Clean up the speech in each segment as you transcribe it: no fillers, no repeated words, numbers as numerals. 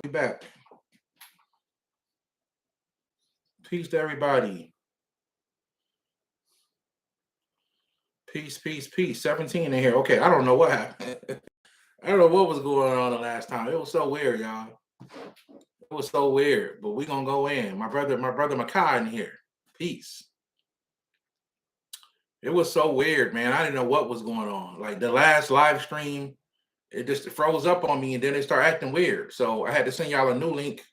We back. Peace to everybody. Peace, peace, peace. 17 in here. Okay, I don't know what happened. I don't know what was going on the last time. It was so weird, y'all. It was so weird. But we're gonna go in. My brother Makai in here. Peace. It was so weird, man. I didn't know what was going on. Like the last live stream, it just froze up on me and then it started acting weird. So I had to send y'all a new link.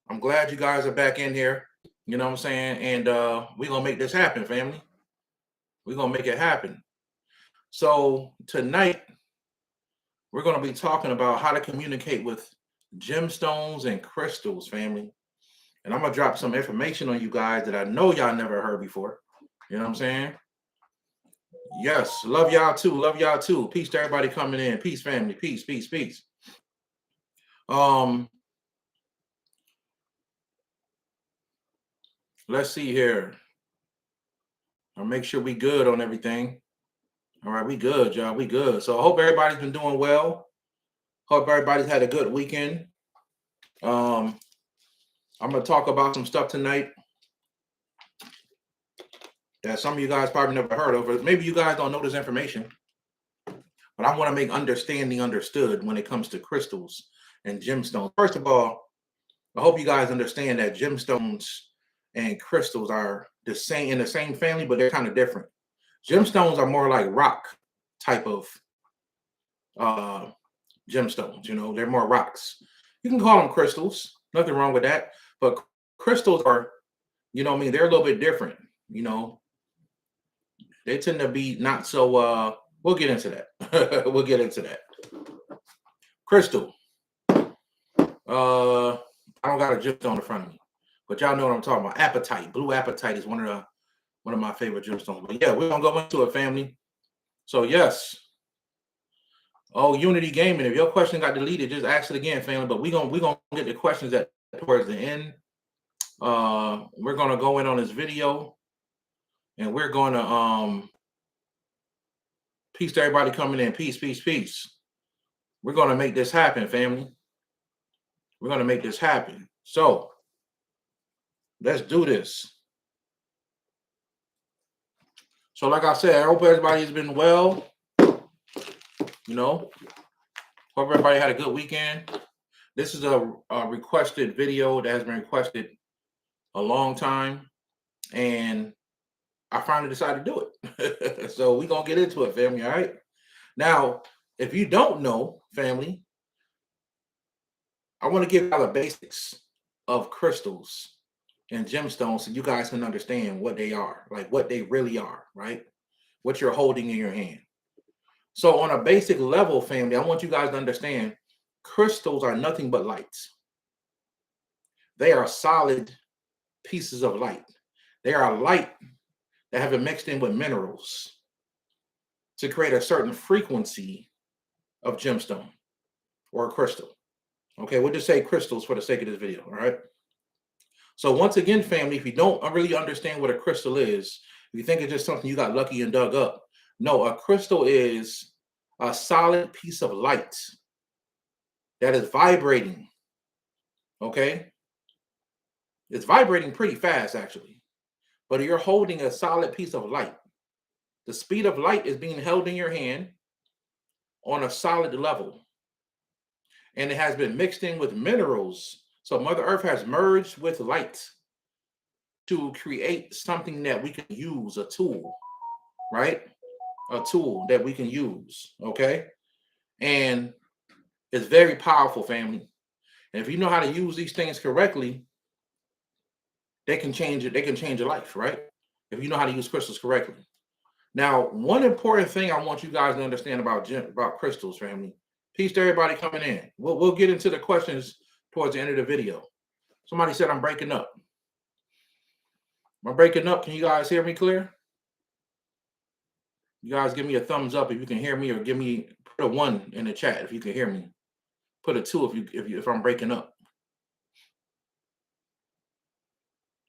I'm glad you guys are back in here. You know what I'm saying? And we're gonna make this happen, family. We're gonna make it happen. So tonight we're gonna be talking about how to communicate with gemstones and crystals, family. And I'm gonna drop some information on you guys that I know y'all never heard before. You know what I'm saying? Yes, love y'all too. Love y'all too. Peace to everybody coming in. Peace, family. Peace, peace, peace. Let's see here. I'll make sure we good on everything. All right, we good, y'all. We good. So I hope everybody's been doing well. Hope everybody's had a good weekend. I'm gonna talk about some stuff tonight that some of you guys probably never heard of, or maybe you guys don't know this information. But I want to make understanding understood when it comes to crystals and gemstones. First of all, I hope you guys understand that gemstones and crystals are the same in the same family, but they're kind of different. Gemstones are more like rock type of gemstones. You know, they're more rocks. You can call them crystals. Nothing wrong with that. But crystals are, you know what I mean, they're a little bit different. You know, they tend to be not so we'll get into that. We'll get into that. Crystal. I don't got a gemstone in front of me, but y'all know what I'm talking about. Apatite. Blue apatite is one of my favorite gemstones. But yeah, we're gonna go into it, family. So yes. Oh, Unity Gaming. If your question got deleted, just ask it again, family. But we're gonna get the questions at towards the end. We're gonna go in on this video, and we're gonna peace to everybody coming in. Peace, peace, peace. We're gonna make this happen, family. We're gonna make this happen. So let's do this. So, like I said, I hope everybody's been well. You know, hope everybody had a good weekend. This is a requested video that has been requested a long time, and I finally decided to do it. So we're gonna get into it, family. All right. Now, if you don't know, family, I want to give y'all the basics of crystals and gemstones so you guys can understand what they are, like what they really are, right? What you're holding in your hand. So on a basic level, family, I want you guys to understand crystals are nothing but lights. They are solid pieces of light. They are light that have been mixed in with minerals to create a certain frequency of gemstone or crystal. Okay, we'll just say crystals for the sake of this video, all right? So once again, family, if you don't really understand what a crystal is, if you think it's just something you got lucky and dug up, no, a crystal is a solid piece of light that is vibrating, okay? It's vibrating pretty fast, actually, but you're holding a solid piece of light. The speed of light is being held in your hand on a solid level, and it has been mixed in with minerals. So Mother Earth has merged with light to create something that we can use, a tool, right? A tool that we can use, okay? And it's very powerful, family. And if you know how to use these things correctly, they can change it. They can change your life, right? If you know how to use crystals correctly. Now, one important thing I want you guys to understand about crystals, family. Peace to everybody coming in. We'll get into the questions towards the end of the video. Somebody said I'm breaking up. Am I breaking up? Can you guys hear me clear? You guys give me a thumbs up if you can hear me, or put a 1 in the chat if you can hear me. Put a 2 if I'm breaking up.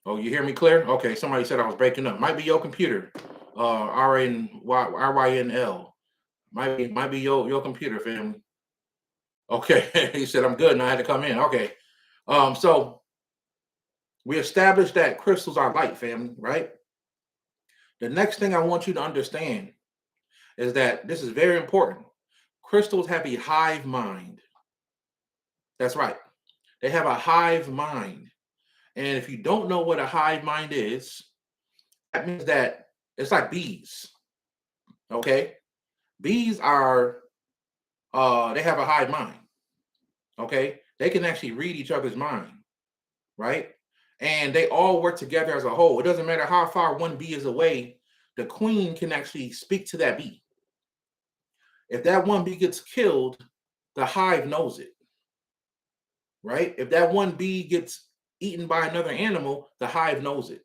Oh, you hear me clear? Okay, somebody said I was breaking up. Might be your computer. RYNL. Might be your computer, family. Okay. He said, I'm good. And I had to come in. Okay. So we established that crystals are light, family, right? The next thing I want you to understand is that this is very important. Crystals have a hive mind. That's right. They have a hive mind. And if you don't know what a hive mind is, that means that it's like bees. Okay. Bees are they have a hive mind. Okay. They can actually read each other's mind, right? And they all work together as a whole. It doesn't matter how far one bee is away, the queen can actually speak to that bee. If that one bee gets killed, the hive knows it, right? If that one bee gets eaten by another animal, the hive knows it.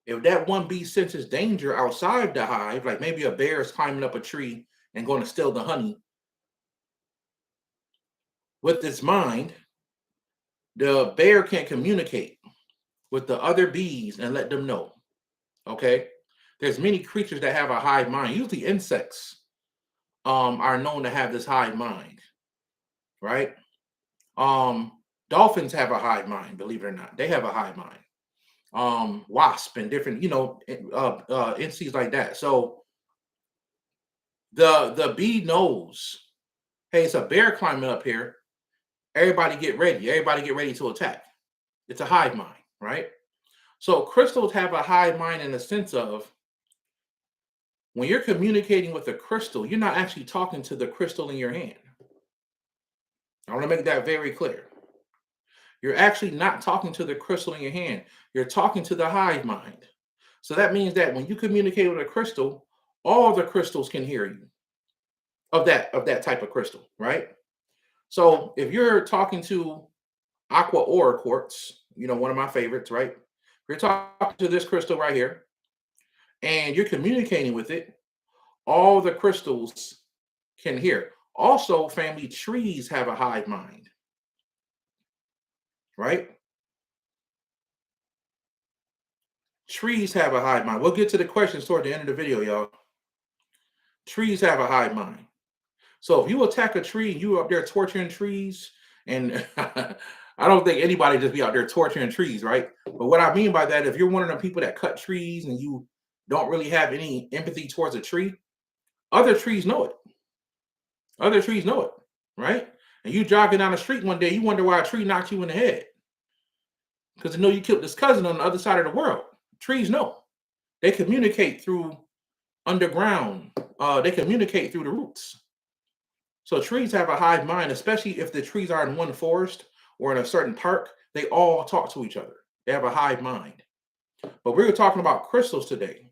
If that one bee senses danger outside the hive, like maybe a bear is climbing up a tree and going to steal the honey, with its mind, the bear can communicate with the other bees and let them know. Okay. There's many creatures that have a hive mind. Usually insects are known to have this hive mind, right? Um, Dolphins have a hive mind, believe it or not. They have a hive mind. Wasp and different, insects like that. So the bee knows, hey, it's a bear climbing up here. Everybody get ready. Everybody get ready to attack. It's a hive mind, right? So crystals have a hive mind in the sense of when you're communicating with a crystal, you're not actually talking to the crystal in your hand. I want to make that very clear. You're actually not talking to the crystal in your hand. You're talking to the hive mind. So that means that when you communicate with a crystal, all the crystals can hear you of that type of crystal, right? So if you're talking to aqua aura quartz, one of my favorites, right? If you're talking to this crystal right here and you're communicating with it, all the crystals can hear. Also, family trees have a hive mind, right? Trees have a hive mind. We'll get to the questions toward the end of the video, y'all. Trees have a hive mind. So if you attack a tree, you up there torturing trees, and I don't think anybody just be out there torturing trees, right? But what I mean by that, if you're one of the people that cut trees and you don't really have any empathy towards a tree, other trees know it. Other trees know it, right? And you jogging down the street one day, you wonder why a tree knocked you in the head. Because they know you killed this cousin on the other side of the world. Trees know. They communicate through underground. They communicate through the roots. So trees have a hive mind, especially if the trees are in one forest or in a certain park. They all talk to each other. They have a hive mind. But we're talking about crystals today.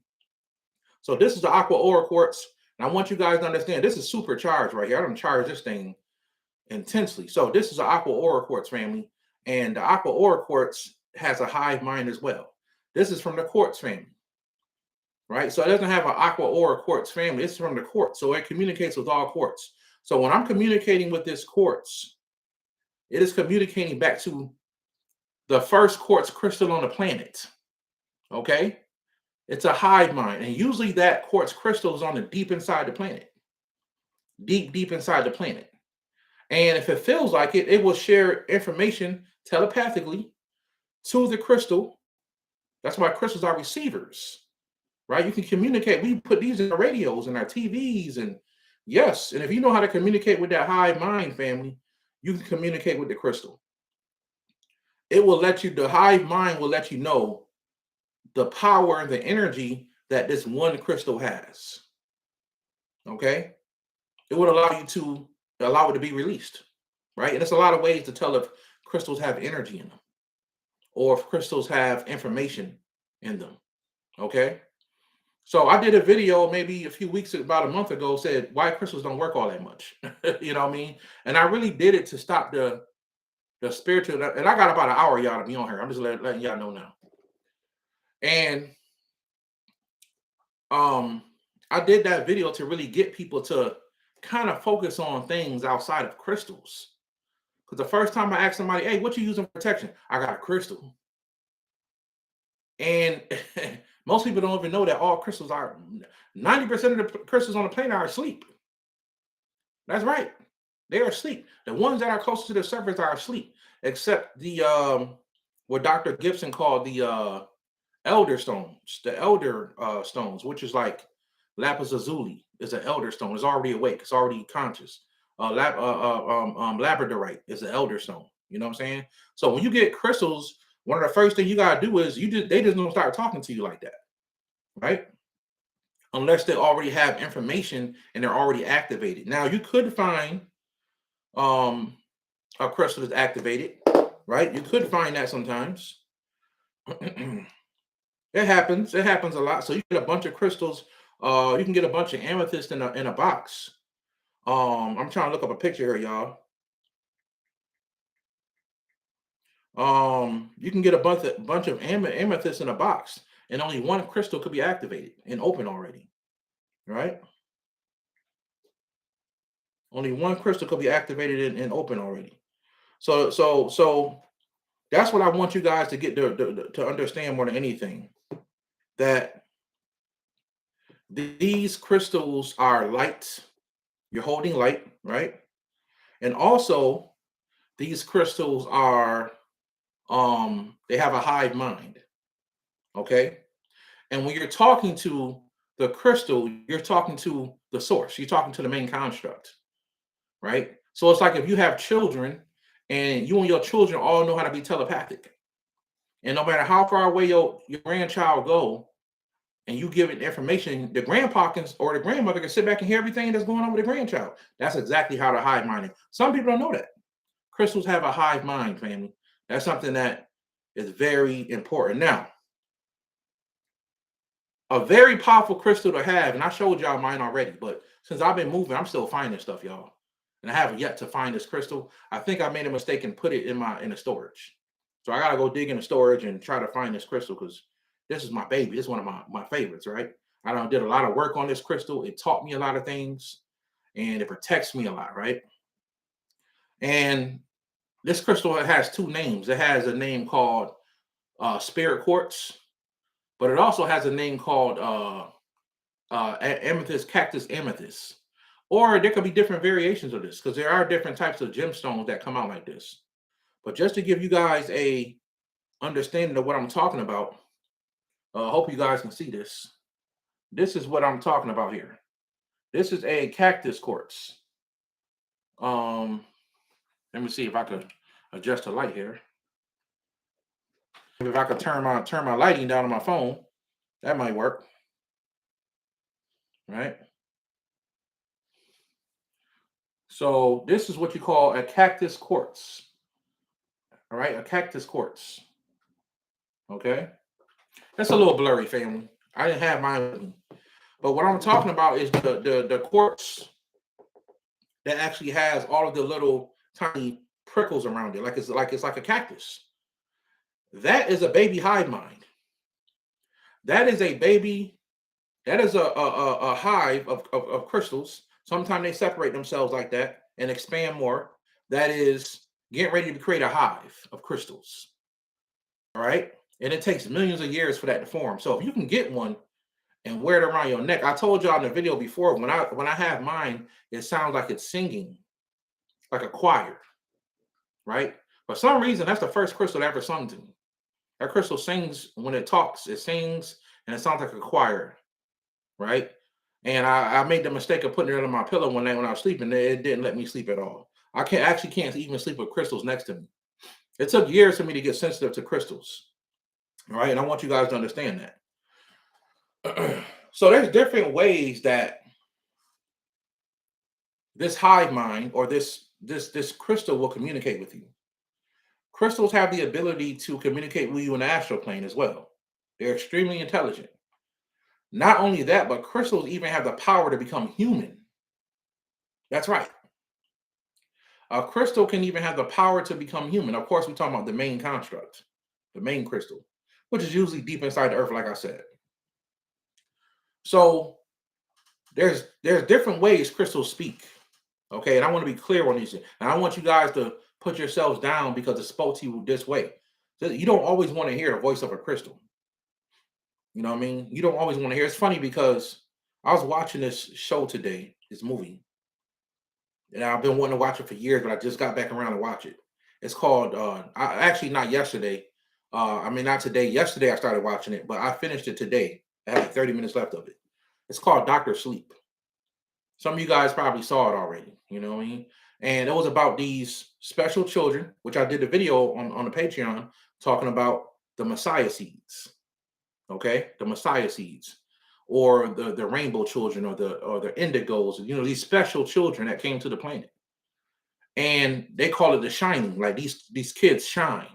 So this is the aqua aura quartz. And I want you guys to understand this is supercharged right here. I don't charge this thing intensely. So this is an aqua aura quartz family. And the aqua aura quartz has a hive mind as well. This is from the quartz family, right? So it doesn't have an aqua aura quartz family. It's from the quartz. So it communicates with all quartz. So when I'm communicating with this quartz, it is communicating back to the first quartz crystal on the planet. Okay? It's a hive mind. And usually that quartz crystal is on the deep inside the planet. Deep, deep inside the planet. And if it feels like it, it will share information telepathically to the crystal. That's why crystals are receivers, right? You can communicate. We put these in our radios and our TVs, and yes, and if you know how to communicate with that hive mind family, you can communicate with the crystal. It will let you, the hive mind will let you know the power and the energy that this one crystal has. Okay? It would allow you to allow it to be released, right? And there's a lot of ways to tell if crystals have energy in them or if crystals have information in them. Okay? So I did a video maybe a few weeks, about a month ago, said why crystals don't work all that much. You know what I mean? And I really did it to stop the spiritual. And I got about an hour y'all to be on here. I'm just letting y'all know now. And I did that video to really get people to kind of focus on things outside of crystals. Because the first time I asked somebody, hey, what you using for protection? I got a crystal. And most people don't even know that all crystals are 90% of the crystals on the planet are asleep. That's right. They are asleep. The ones that are closest to the surface are asleep, except the what Dr. Gibson called the elder stones, the elder stones, which is like lapis lazuli, is an elder stone. It's already awake. It's already conscious. Labradorite is an elder stone. You know what I'm saying? So when you get crystals, one of the first things you gotta do is they just don't start talking to you like that, right? Unless they already have information and they're already activated. Now you could find um a crystal that's activated, right? You could find that sometimes. It happens. It happens a lot. So you get a bunch of crystals. You can get a bunch of amethyst in a box. I'm trying to look up a picture here, y'all. You can get a bunch of amethyst in a box, and only one crystal could be activated and open already, right? Only one crystal could be activated and open already. So that's what I want you guys to get to understand more than anything. That these crystals are light. You're holding light, right? And also these crystals are they have a hive mind, okay? And when you're talking to the crystal, you're talking to the source, you're talking to the main construct, right? So it's like if you have children and you and your children all know how to be telepathic, and no matter how far away your grandchild go, and you give it information, the grandpa can or the grandmother can sit back and hear everything that's going on with the grandchild. That's exactly how the hive mind is. Some people don't know that. Crystals have a hive mind, family. That's something that is very important. Now, a very powerful crystal to have, and I showed y'all mine already, but since I've been moving, I'm still finding stuff, y'all. And I haven't yet to find this crystal. I think I made a mistake and put it in the storage. So I gotta go dig in the storage and try to find this crystal because this is my baby. This is one of my favorites, right? I done did a lot of work on this crystal. It taught me a lot of things and it protects me a lot, right? And this crystal has two names. It has a name called spirit quartz, but it also has a name called amethyst, cactus amethyst. Or there could be different variations of this because there are different types of gemstones that come out like this. But just to give you guys a understanding of what I'm talking about, I hope you guys can see this. This is what I'm talking about here. This is a cactus quartz. Um, Let me see if I could adjust the light here. If I could turn my lighting down on my phone, that might work. Right. So this is what you call a cactus quartz. All right, a cactus quartz. Okay. That's a little blurry, family. I didn't have mine with me. But what I'm talking about is the quartz that actually has all of the little tiny prickles around it, it's like a cactus. That is a baby hive mind. That is a baby. That is a hive of crystals. Sometimes they separate themselves like that and expand more. That is getting ready to create a hive of crystals. All right. And it takes millions of years for that to form. So if you can get one and wear it around your neck, I told y'all in the video before, when I have mine, it sounds like it's singing, like a choir, right? For some reason, that's the first crystal that ever sung to me. That crystal sings when it talks, it sings and it sounds like a choir, right? And I made the mistake of putting it under my pillow one night when I was sleeping. It didn't let me sleep at all. I can't even sleep with crystals next to me. It took years for me to get sensitive to crystals. All right. And I want you guys to understand that. So there's different ways that this hive mind or this crystal will communicate with you. Crystals have the ability to communicate with you in the astral plane as well. They're extremely intelligent. Not only that, but crystals even have the power to become human. That's right. A crystal can even have the power to become human. Of course, we're talking about the main construct, the main crystal, which is usually deep inside the earth, like I said. So there's different ways crystals speak. Okay, and I want to be clear on these. And I want you guys to put yourselves down because it spoke to you this way. So you don't always want to hear the voice of a crystal. You know what I mean? You don't always want to hear. It's funny because I was watching this show today, this movie, And I've been wanting to watch it for years, but I just got back around to watch it. It's called actually not yesterday. I mean not today. Yesterday I started watching it, but I finished it today. I had like 30 minutes left of it. It's called Doctor Sleep. Some of you guys probably saw it already, you know what I mean? And it was about these special children, which I did a video on the Patreon talking about the Messiah seeds. Okay, the Messiah seeds, or the rainbow children, or the indigos, you know, these special children that came to the planet. And they call it the shining, like these kids shine.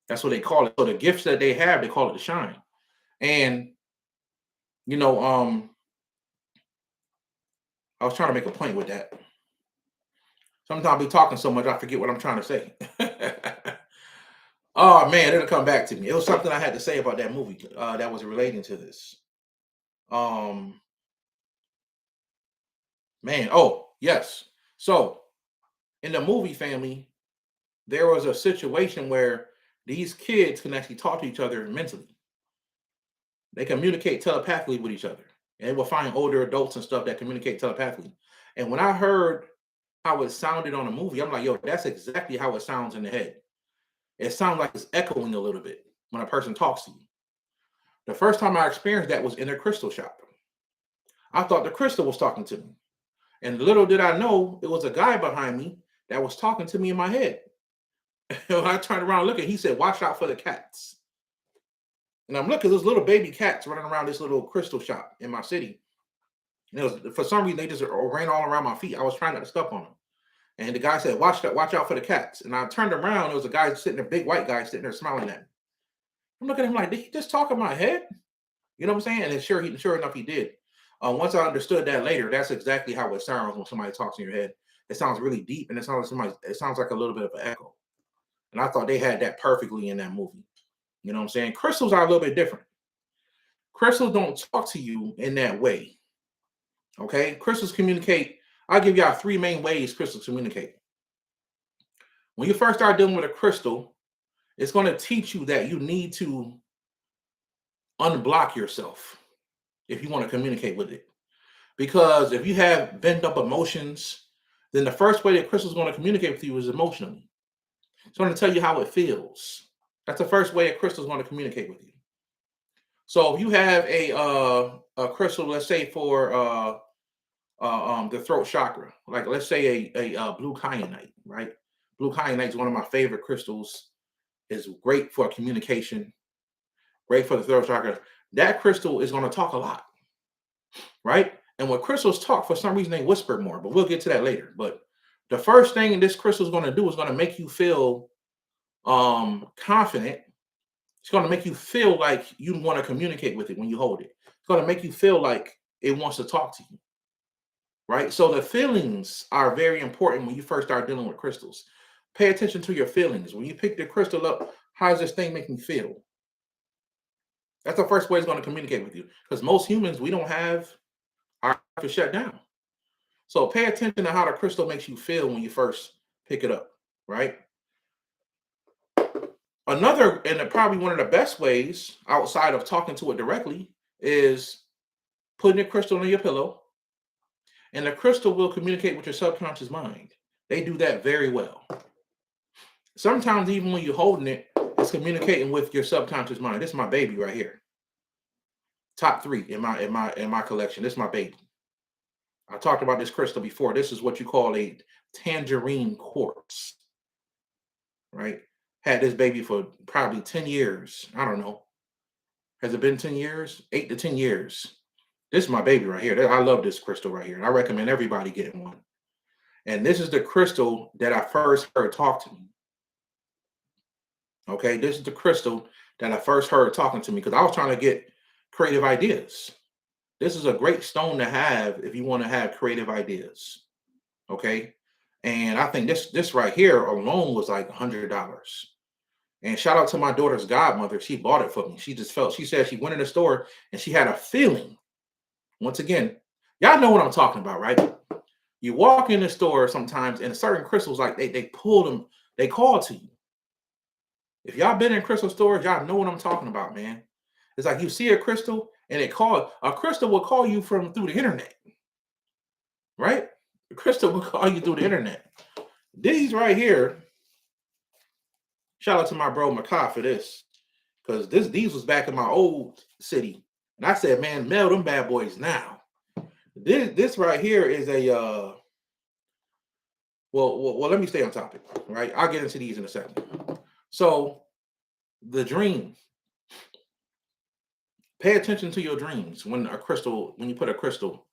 That's what they call it. So the gifts that they have, they call it the shine. And you know, I was trying to make a point with that. Sometimes I be talking so much I forget what I'm trying to say. Oh man, it'll come back to me. It was something I had to say about that movie that was relating to this. Um, man, oh yes. So in the movie family, there was a situation where these kids can actually talk to each other mentally. They communicate telepathically with each other. And they will find older adults and stuff that communicate telepathically. And when I heard how it sounded on a movie, I'm like, yo, that's exactly how it sounds in the head. It sounds like it's echoing a little bit when a person talks to you. The first time I experienced that was in a crystal shop. I thought the crystal was talking to me. And little did I know it was a guy behind me that was talking to me in my head. When I turned around looking, he said, watch out for the cats. And I'm looking, there's little baby cats running around this little crystal shop in my city. And it was, for some reason, they just ran all around my feet. I was trying not to step on them. And the guy said, watch out for the cats. And I turned around, there was a guy sitting there, big white guy sitting there smiling at me. I'm looking at him like, did he just talk in my head? You know what I'm saying? And sure enough, he did. Once I understood that later, that's exactly how it sounds when somebody talks in your head. It sounds really deep, and it sounds like a little bit of an echo. And I thought they had that perfectly in that movie. You know what I'm saying? Crystals are a little bit different. Crystals don't talk to you in that way. Okay? Crystals communicate. I'll give y'all three main ways crystals communicate. When you first start dealing with a crystal, it's going to teach you that you need to unblock yourself if you want to communicate with it. Because if you have bent up emotions, then the first way that crystal is going to communicate with you is emotionally. It's going to tell you how it feels. That's the first way a crystal is going to communicate with you. So if you have a crystal, let's say for the throat chakra, like let's say a blue kyanite, right? Blue kyanite is one of my favorite crystals. It's great for communication, great for the throat chakra. That crystal is going to talk a lot, right? And when crystals talk, for some reason they whisper more, but we'll get to that later. But the first thing this crystal is going to do is going to make you feel confident. It's going to make you feel like you want to communicate with it when you hold it. It's going to make you feel like it wants to talk to you, right? So the feelings are very important when you first start dealing with crystals. Pay attention to your feelings. When you pick the crystal up, how does this thing make me feel? That's the first way it's going to communicate with you. Because most humans, we don't have our to shut down. So pay attention to how the crystal makes you feel when you first pick it up, right? Another, and probably one of the best ways outside of talking to it directly, is putting a crystal on your pillow, and the crystal will communicate with your subconscious mind. They do that very well. Sometimes even when you're holding it, it's communicating with your subconscious mind. This is my baby right here. Top 3 in my collection. This is my baby. I talked about this crystal before. This is what you call a tangerine quartz, right? Had this baby for probably 10 years. I don't know. Has it been 10 years? 8 to 10 years. This is my baby right here. I love this crystal right here. And I recommend everybody getting one. And this is the crystal that I first heard talk to me. Okay, this is the crystal that I first heard talking to me because I was trying to get creative ideas. This is a great stone to have if you want to have creative ideas. Okay. And I think this right here alone was like $100. And shout out to my daughter's godmother. She bought it for me. She said she went in the store and she had a feeling. Once again, y'all know what I'm talking about, right? You walk in the store sometimes and certain crystals, like they pull them, they call to you. If y'all been in crystal stores, y'all know what I'm talking about, man. It's like you see a crystal and a crystal will call you from through the internet, right? The crystal will call you through the internet. These right here, shout out to my bro Makai for this. Because these was back in my old city. And I said, man, mail them bad boys now. This right here is a well, let me stay on topic, right? I'll get into these in a second. So the dream. Pay attention to your dreams when you put a crystal,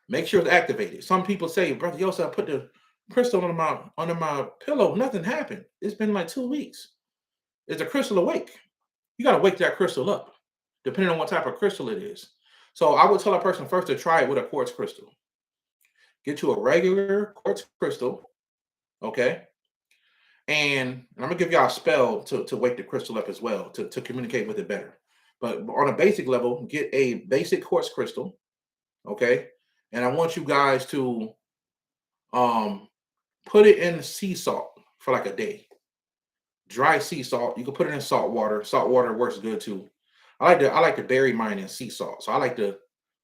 make sure it's activated. Some people say, Brother Yosef, I put the crystal under my pillow, nothing happened. It's been like 2 weeks. Is the crystal awake? You got to wake that crystal up, depending on what type of crystal it is. So I would tell a person first to try it with a quartz crystal. Get you a regular quartz crystal, okay? And I'm gonna give y'all a spell to wake the crystal up as well, to communicate with it better. But on a basic level, get a basic quartz crystal, okay? And I want you guys to put it in sea salt for like a day. Dry sea salt. You can put it in salt water. Salt water works good too. I like to bury mine in sea salt. So I like to,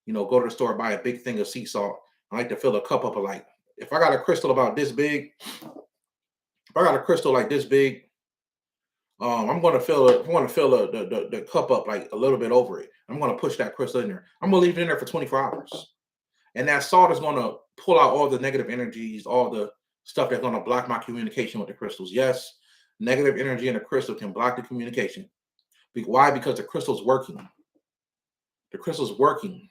go to the store, buy a big thing of sea salt. I like to fill a cup up of like, if I got a crystal about this big, if I got a crystal like this big, I'm going to fill the cup up like a little bit over it. I'm going to push that crystal in there. I'm going to leave it in there for 24 hours. And that salt is going to pull out all the negative energies, all the stuff that's going to block my communication with the crystals. Yes, negative energy in a crystal can block the communication. Why? Because the crystal's working. The crystal's working.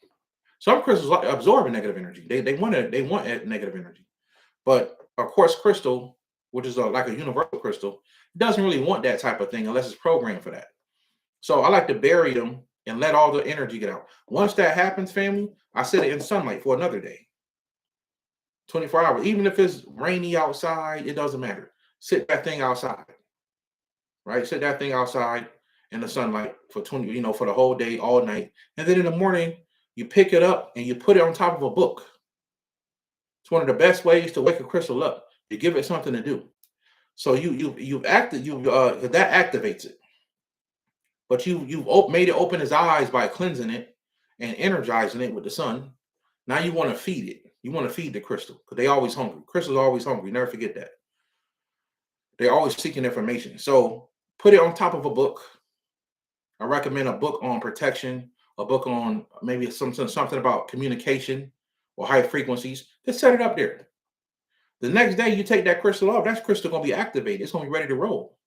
Some crystals absorb negative energy. They want negative energy. But a quartz crystal, which is like a universal crystal, doesn't really want that type of thing unless it's programmed for that. So I like to bury them and let all the energy get out. Once that happens, family, I set it in sunlight for another day. 24 hours. Even if it's rainy outside, it doesn't matter. Sit that thing outside. Right? Sit that thing outside in the sunlight for for the whole day, all night. And then in the morning, you pick it up and you put it on top of a book. It's one of the best ways to wake a crystal up. You give it something to do. So that activates it. But you've made it open his eyes by cleansing it and energizing it with the sun. Now you want to feed it. You want to feed the crystal because they always hungry. Crystals are always hungry. Never forget that. They're always seeking information. So put it on top of a book. I recommend a book on protection, a book on maybe something about communication or high frequencies. Just set it up there. The next day you take that crystal off, that crystal going to be activated. It's going to be ready to roll.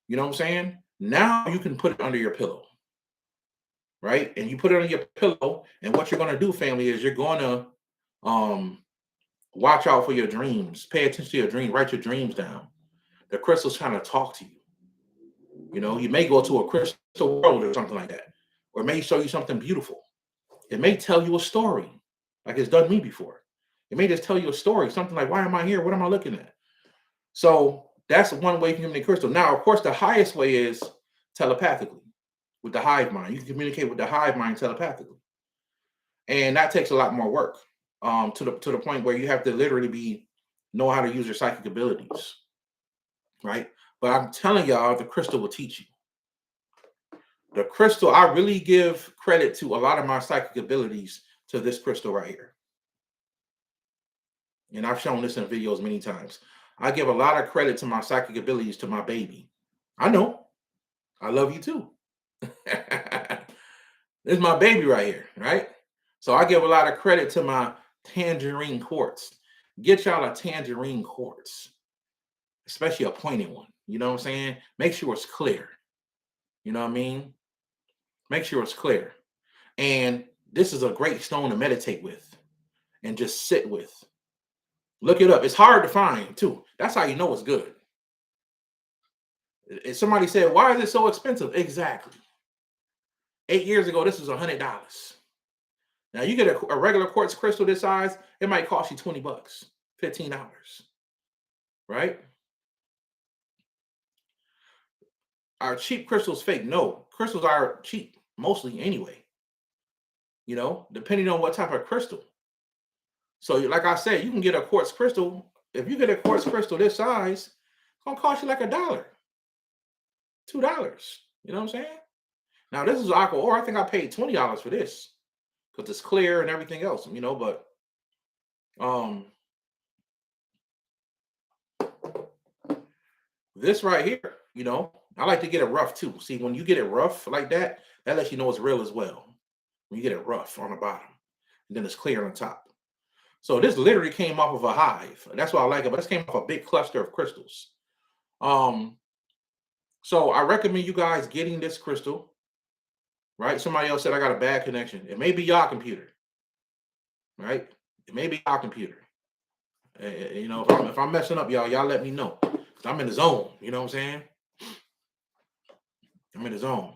You know what I'm saying? Now you can put it under your pillow. Right? And you put it on your pillow. And what you're going to do, family, is you're going to watch out for your dreams. Pay attention to your dreams. Write your dreams down. The crystal's trying to talk to you. You may go to a crystal world or something like that. Or it may show you something beautiful. It may tell you a story, like it's done me before. It may just tell you a story, something like, why am I here? What am I looking at? So that's one way you can communicate crystal. Now, of course, the highest way is telepathically with the hive mind. You can communicate with the hive mind telepathically. And that takes a lot more work to the point where you have to literally know how to use your psychic abilities. Right? But I'm telling y'all, the crystal will teach you. The crystal, I really give credit to a lot of my psychic abilities to this crystal right here. And I've shown this in videos many times. I give a lot of credit to my psychic abilities to my baby. I know. I love you too. This is my baby right here, right? So I give a lot of credit to my tangerine quartz. Get y'all a tangerine quartz, especially a pointed one. You know what I'm saying? Make sure it's clear. You know what I mean? Make sure it's clear. And this is a great stone to meditate with and just sit with. Look it up. It's hard to find too. That's how you know it's good. If somebody said, why is it so expensive? Exactly. 8 years ago, this was $100. Now you get a regular quartz crystal this size, it might cost you $20, $15, right? Are cheap crystals fake? No, crystals are cheap mostly anyway. Depending on what type of crystal. So like I said, you can get a quartz crystal. If you get a quartz crystal this size, it's gonna cost you like $1, $2. You know what I'm saying? Now this is aqua ore. I think I paid $20 for this because it's clear and everything else. But This right here, I like to get it rough too. See, when you get it rough like that, that lets you know it's real as well. When you get it rough on the bottom, and then it's clear on the top. So this literally came off of a hive. That's what I like it. But this came off a big cluster of crystals. Um, so I recommend you guys getting this crystal. Right? Somebody else said I got a bad connection. It may be your computer. Right? It may be your computer. If I'm messing up, y'all let me know. I'm in the zone. You know what I'm saying? I'm in the zone.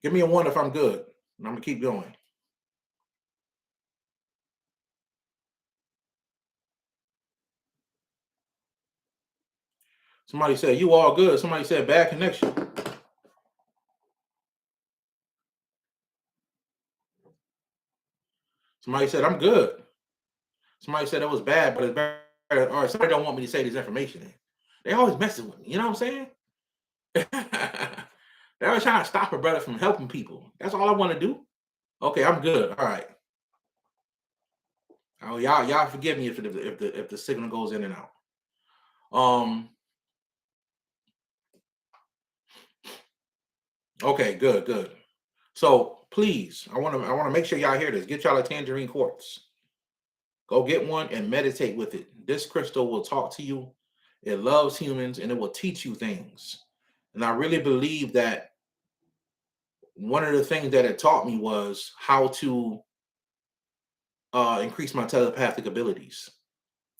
Give me a 1 if I'm good. And I'm gonna keep going. Somebody said you all good. Somebody said bad connection. Somebody said I'm good. Somebody said it was bad, but it's better. Or somebody don't want me to say this information. They always messing with me. You know what I'm saying? They're always trying to stop a brother from helping people. That's all I want to do. Okay, I'm good. All right. Oh, y'all forgive me if the signal goes in and out. Okay, good. So please, I want to make sure y'all hear this. Get y'all a tangerine quartz. Go get one and meditate with it. This crystal will talk to you. It loves humans and it will teach you things. And I really believe that one of the things that it taught me was how to increase my telepathic abilities.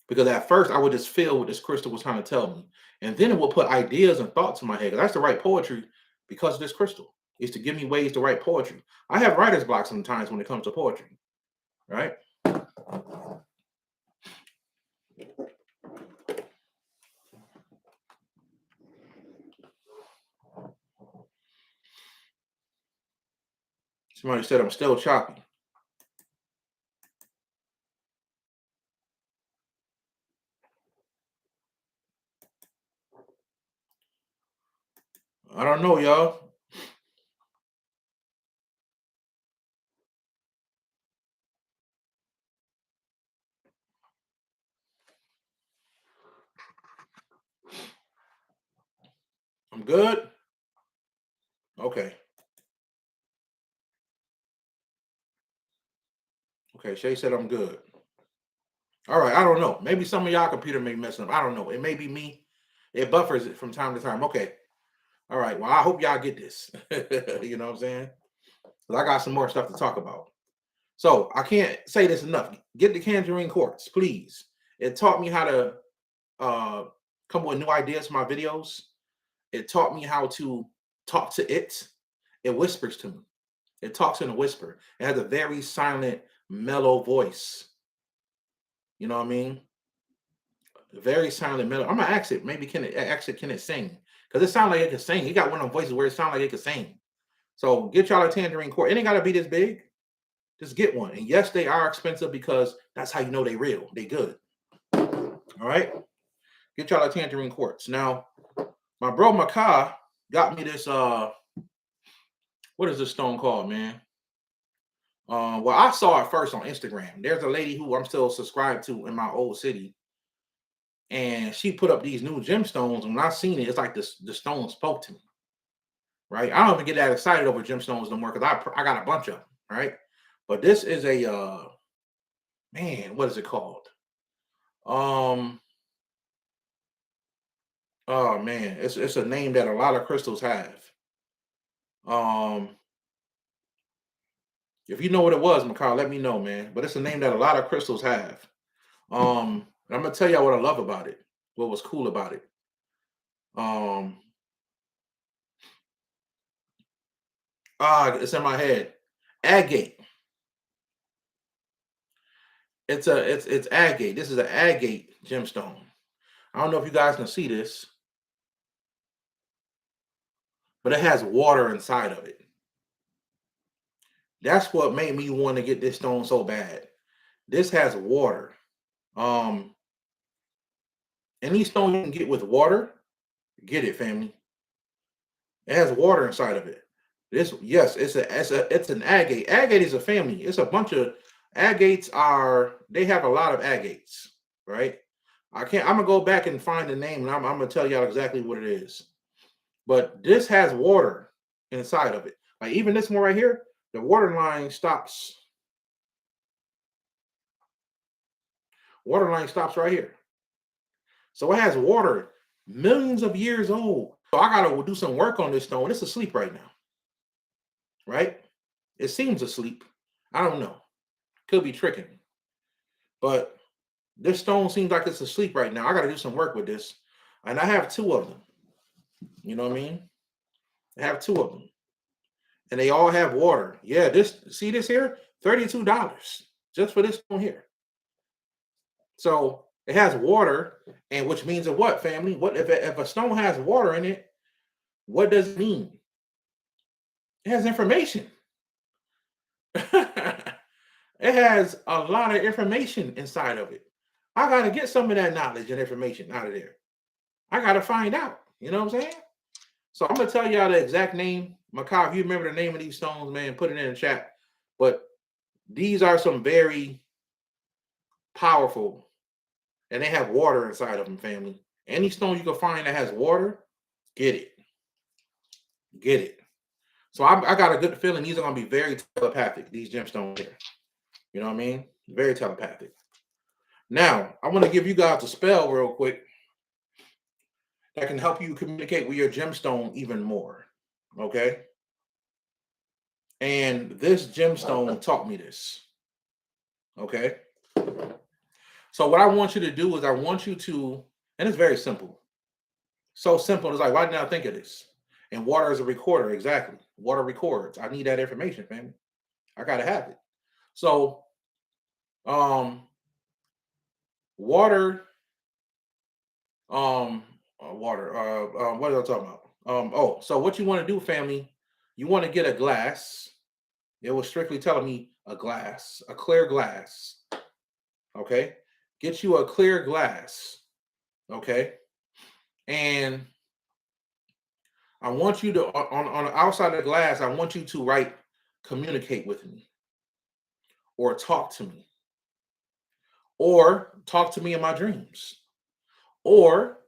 Because at first I would just feel what this crystal was trying to tell me. And then it would put ideas and thoughts in my head. That's to write poetry because of this crystal. Is to give me ways to write poetry. I have writer's block sometimes when it comes to poetry. Right? Somebody said I'm still choppy. I don't know, y'all. I'm good. Okay. Okay. Shay said I'm good. All right. I don't know. Maybe some of y'all computer may be messing up. I don't know. It may be me. It buffers it from time to time. Okay. All right. Well, I hope y'all get this. You know what I'm saying? Because I got some more stuff to talk about. So I can't say this enough. Get the tangerine quartz, please. It taught me how to come up with new ideas for my videos. It taught me how to talk to it. It whispers to me. It talks in a whisper. It has a very silent, mellow voice. You know what I mean? Very silent, mellow. I'm gonna ask it. Maybe can it sing? Because it sounds like it can sing. It got one of them voices where it sounds like it can sing. So get y'all a tangerine quartz. It ain't gotta be this big. Just get one. And yes, they are expensive because that's how you know they real. They good. All right. Get y'all a tangerine quartz. Now, my bro Makai got me this what is this stone called, man? Well, I saw it first on Instagram. There's a lady who I'm still subscribed to in my old city, and she put up these new gemstones. And when I seen it, it's like the stone spoke to me. Right? I don't even get that excited over gemstones no more because I got a bunch of them. Right? But this is a man. What is it called? Um. Oh man, it's a name that a lot of crystals have. Um. If you know what it was, Makai, let me know, man. But it's a name that a lot of crystals have. I'm gonna tell y'all what I love about it. What was cool about it. Um, it's in my head. Agate. It's agate. This is an agate gemstone. I don't know if you guys can see this, but it has water inside of it. That's what made me want to get this stone so bad. This has water. Um, any stone you can get with water, get it, family. It has water inside of it. Yes, it's an agate. Agate is a family. It's a bunch of agates they have a lot of agates, right? I'm gonna go back and find the name, and I'm gonna tell y'all exactly what it is. But this has water inside of it. Like even this one right here, the water line stops. Water line stops right here. So it has water, millions of years old. So I gotta do some work on this stone. It's asleep right now, right? It seems asleep. I don't know. Could be tricking me. But this stone seems like it's asleep right now. I gotta do some work with this. And I have two of them. You know what I mean? I have two of them. And they all have water. Yeah, see this here? $32 just for this stone here. So it has water, and which means of what, family? What if a stone has water in it? What does it mean? It has information. It has a lot of information inside of it. I gotta get some of that knowledge and information out of there. I gotta find out. You know what I'm saying? So I'm gonna tell y'all the exact name. Makai, if you remember the name of these stones, man, put it in the chat. But these are some very powerful, and they have water inside of them, family. Any stone you can find that has water, get it. Get it. So I got a good feeling these are going to be very telepathic, these gemstones here. You know what I mean? Very telepathic. Now, I want to give you guys a spell real quick that can help you communicate with your gemstone even more. Okay? And this gemstone taught me this. Okay? So what I want you to do is I want you to, and it's very simple. So simple. It's like, why didn't I think of this? And water is a recorder, exactly. Water records. I need that information, family. I gotta have it. So, water, water. What are I talking about? So what you want to do, family? You want to get a glass. It was strictly telling me a glass, a clear glass. Okay, get you a clear glass. Okay, and I want you to on the outside of the glass. I want you to write, communicate with me, or talk to me, or talk to me in my dreams, or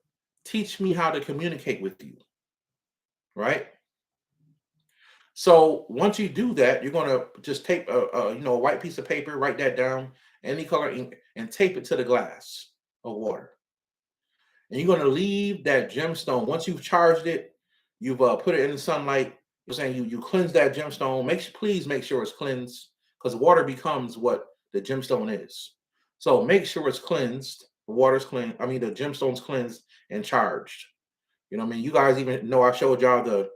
teach me how to communicate with you. Right. So once you do that, you're gonna just tape a white piece of paper, write that down, any color ink, and tape it to the glass of water. And you're gonna leave that gemstone once you've charged it. You've put it in the sunlight. You're saying you cleanse that gemstone. Please make sure it's cleansed, because water becomes what the gemstone is. So make sure it's cleansed. The water's clean. I mean, the gemstone's cleansed and charged. You know what I mean? You guys even know I showed y'all the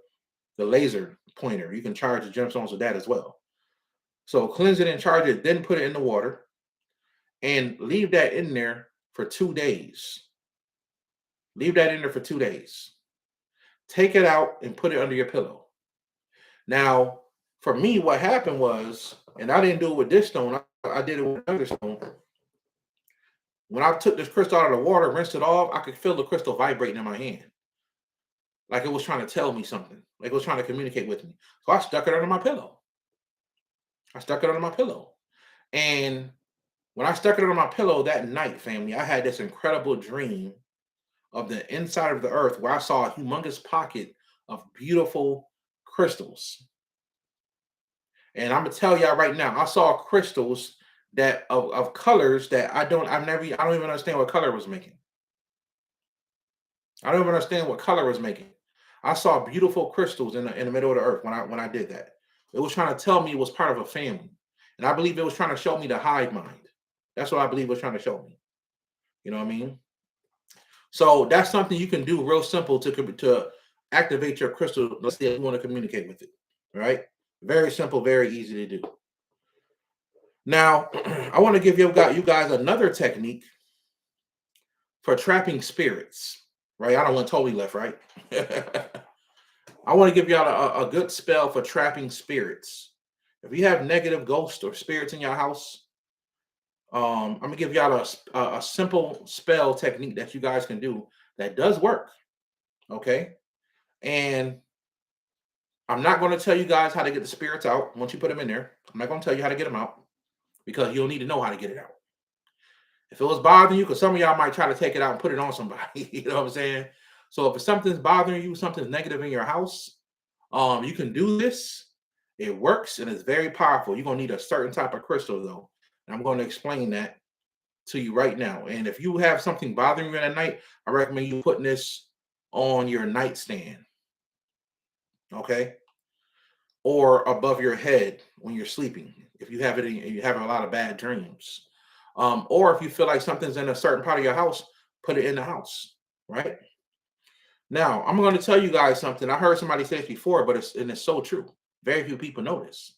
laser pointer. You can charge the gemstones with that as well. So cleanse it and charge it, then put it in the water and leave that in there for 2 days. Leave that in there for 2 days. Take it out and put it under your pillow. Now, for me, what happened was, and I didn't do it with this stone, I did it with another stone. When I took this crystal out of the water, rinsed it off, I could feel the crystal vibrating in my hand. Like it was trying to tell me something. Like it was trying to communicate with me. So I stuck it under my pillow. And when I stuck it under my pillow that night, family, I had this incredible dream of the inside of the earth where I saw a humongous pocket of beautiful crystals. And I'm gonna tell y'all right now, I saw crystals that of colors that I don't even understand what color was making. I don't even understand what color was making. I saw beautiful crystals in the middle of the earth when I did that. It was trying to tell me it was part of a family. And I believe it was trying to show me the hive mind. That's what I believe it was trying to show me. You know what I mean? So that's something you can do real simple to activate your crystal. Let's say you want to communicate with it. Right? Very simple, very easy to do. Now, I want to give you guys another technique for trapping spirits. Right? I don't want totally left, right? I want to give y'all a good spell for trapping spirits. If you have negative ghosts or spirits in your house, I'm gonna give y'all a simple spell technique that you guys can do that does work. Okay, and I'm not going to tell you guys how to get the spirits out once you put them in there. I'm not going to tell you how to get them out because you'll need to know how to get it out. If it was bothering you, because some of y'all might try to take it out and put it on somebody, you know what I'm saying? So if something's bothering you, something's negative in your house, you can do this. It works and it's very powerful. You're gonna need a certain type of crystal though. And I'm going to explain that to you right now. And if you have something bothering you at night, I recommend you putting this on your nightstand, okay, or above your head when you're sleeping. If you have it, you're having a lot of bad dreams, or if you feel like something's in a certain part of your house, put it in the house, right? Now, I'm going to tell you guys something. I heard somebody say this before, but it's so true. Very few people know this.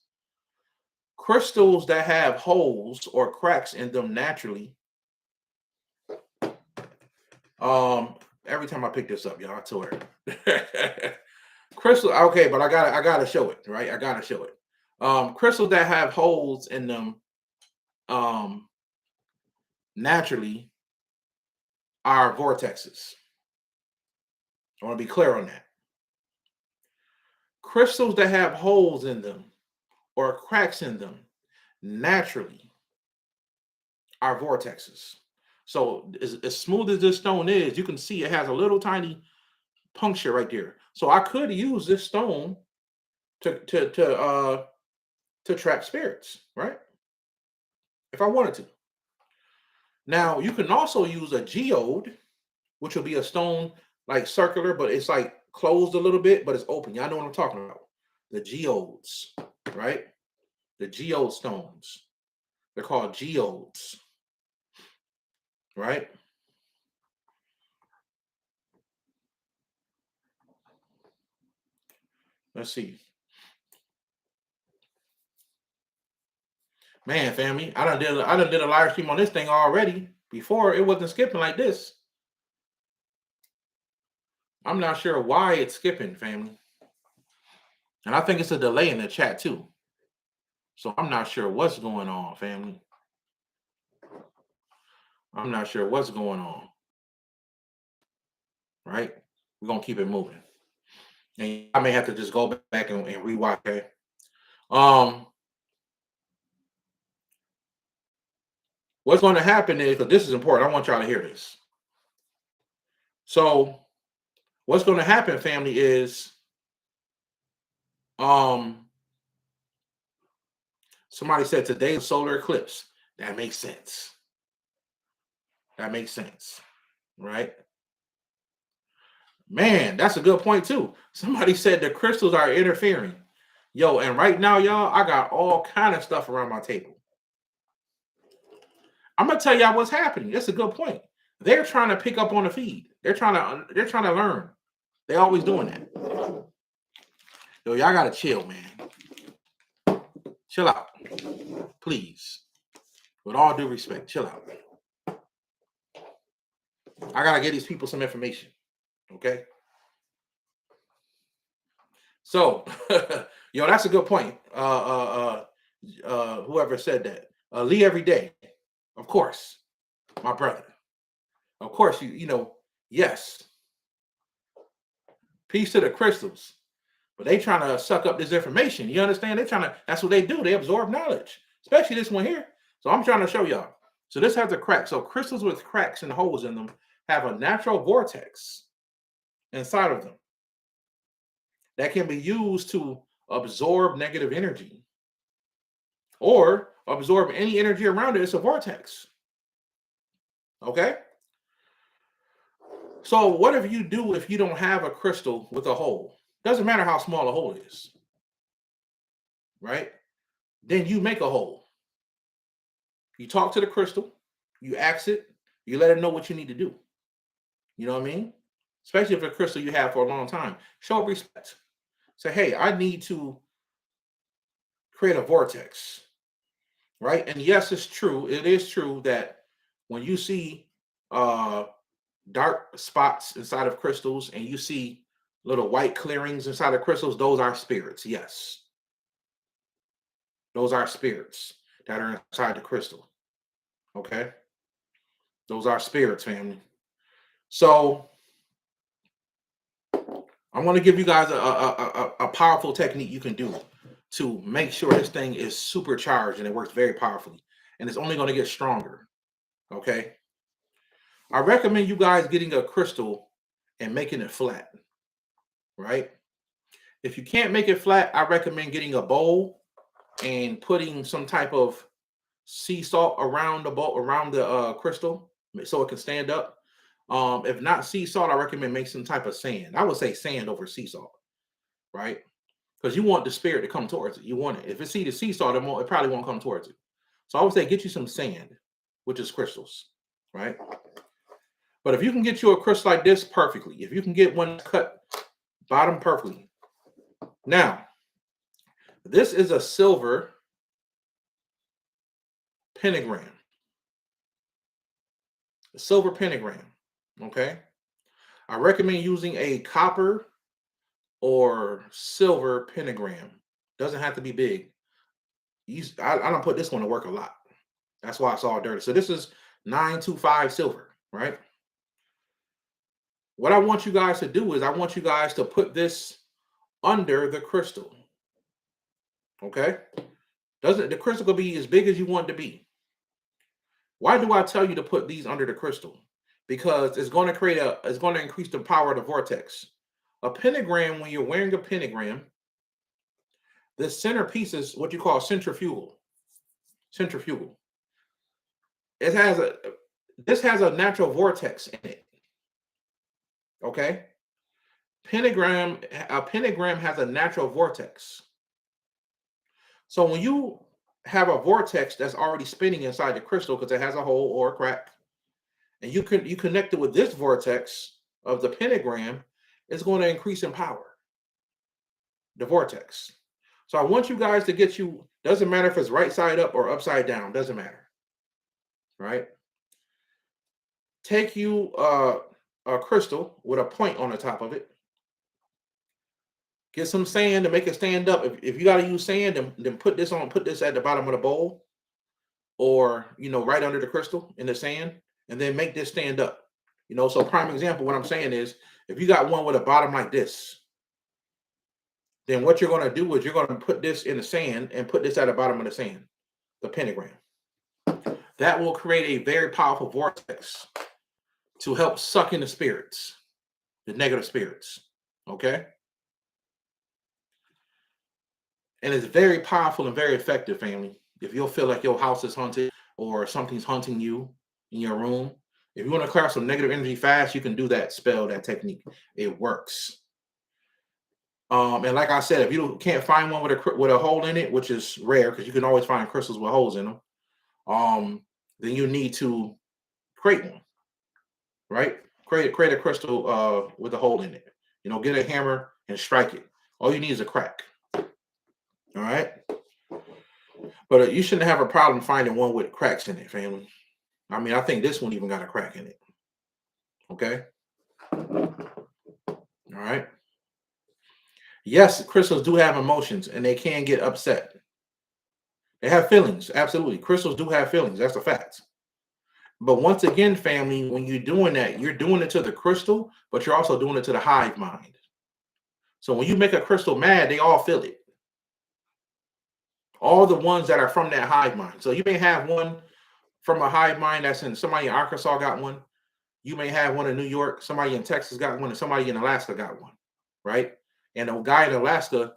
Crystals that have holes or cracks in them naturally. Every time I pick this up, y'all, I swear. Crystal, okay, but I gotta show it, right? I gotta show it. Crystals that have holes in them, naturally are vortexes. I want to be clear on that. Crystals that have holes in them or cracks in them naturally are vortexes. So as smooth as this stone is, you can see it has a little tiny puncture right there. So I could use this stone to trap spirits, right? If I wanted to. Now you can also use a geode, which will be a stone like circular, but it's like closed a little bit, but it's open. Y'all know what I'm talking about. The geodes, right? The geode stones. They're called geodes, right? Let's see. Man, family, I done did a live stream on this thing already. Before it wasn't skipping like this. I'm not sure why it's skipping, family. And I think it's a delay in the chat too. So I'm not sure what's going on, family. I'm not sure what's going on. Right? We're gonna keep it moving. And I may have to just go back and rewatch it. What's going to happen is, because this is important, I want y'all to hear this. So what's going to happen, family, is somebody said today's solar eclipse. That makes sense. That makes sense, right? Man, that's a good point too. Somebody said the crystals are interfering. Yo, and right now, y'all, I got all kind of stuff around my table. I'm gonna tell y'all what's happening. That's a good point. They're trying to pick up on the feed. They're trying to learn. They're always doing that. Yo, y'all gotta chill, man. Chill out, please. With all due respect, chill out. I gotta get these people some information. Okay. So, yo, that's a good point. Whoever said that, Lee every day, of course, my brother. Of course, you know, yes. Peace to the crystals, but they trying to suck up this information. You understand? They trying to. That's what they do. They absorb knowledge, especially this one here. So I'm trying to show y'all. So this has a crack. So crystals with cracks and holes in them have a natural vortex inside of them that can be used to absorb negative energy or absorb any energy around it. It's a vortex. Okay. So what if you do if you don't have a crystal with a hole? Doesn't matter how small a hole is, right? Then you make a hole. You talk to the crystal, you ask it, you let it know what you need to do. You know what I mean? Especially if it's a crystal you have for a long time. Show respect. Say, hey, I need to create a vortex, right? And yes, it's true. It is true that when you see dark spots inside of crystals and you see little white clearings inside of crystals, those are spirits. Yes. Those are spirits that are inside the crystal. Okay. Those are spirits, family. So I'm going to give you guys a powerful technique you can do to make sure this thing is supercharged and it works very powerfully. And it's only going to get stronger. Okay. I recommend you guys getting a crystal and making it flat, right? If you can't make it flat, I recommend getting a bowl and putting some type of sea salt around the bowl, around the crystal, so it can stand up. If not sea salt, I recommend make some type of sand. I would say sand over sea salt, right? Because you want the spirit to come towards it. You want it. If it's sea salt, it probably won't come towards it. So I would say get you some sand, which is crystals, right? But if you can get you a crystal like this perfectly, if you can get one cut bottom perfectly. Now, this is a silver pentagram. A silver pentagram. Okay. I recommend using a copper or silver pentagram. Doesn't have to be big. I don't put this one to work a lot. That's why it's all dirty. So this is 925 silver, right? What I want you guys to do is I want you guys to put this under the crystal. Okay? Doesn't the crystal could be as big as you want it to be. Why do I tell you to put these under the crystal? Because it's going to increase the power of the vortex. A pentagram, when you're wearing a pentagram, the center piece is what you call centrifugal. Centrifugal. It has a This has a natural vortex in it. Okay? A pentagram has a natural vortex. So when you have a vortex that's already spinning inside the crystal because it has a hole or a crack, and you connect it with this vortex of the pentagram, it's going to increase in power. The vortex. So I want you guys to doesn't matter if it's right side up or upside down, doesn't matter. Right? Take you a crystal with a point on the top of it. Get some sand to make it stand up. If you got to use sand, then put this at the bottom of the bowl, or right under the crystal in the sand, and then make this stand up. So prime example, what I'm saying is, if you got one with a bottom like this, then what you're going to do is you're going to put this in the sand and put this at the bottom of the sand, the pentagram. That will create a very powerful vortex to help suck in the spirits, the negative spirits. Okay? And it's very powerful and very effective, family. If you'll feel like your house is haunted or something's hunting you in your room, if you want to clear some negative energy fast, you can do that spell, that technique. It works. And like I said, if you can't find one with a hole in it, which is rare because you can always find crystals with holes in them, then you need to create one, right? Create a crystal with a hole in it. Get a hammer and strike it. All you need is a crack. All right. But you shouldn't have a problem finding one with cracks in it, family. I mean, I think this one even got a crack in it. Okay. All right. Yes, crystals do have emotions and they can get upset. They have feelings. Absolutely. Crystals do have feelings. That's a fact. But once again, family, when you're doing that, you're doing it to the crystal, but you're also doing it to the hive mind. So when you make a crystal mad, they all feel it. All the ones that are from that hive mind. So you may have one from a hive mind that's in somebody in Arkansas got one. You may have one in New York. Somebody in Texas got one, and somebody in Alaska got one, right? And a guy in Alaska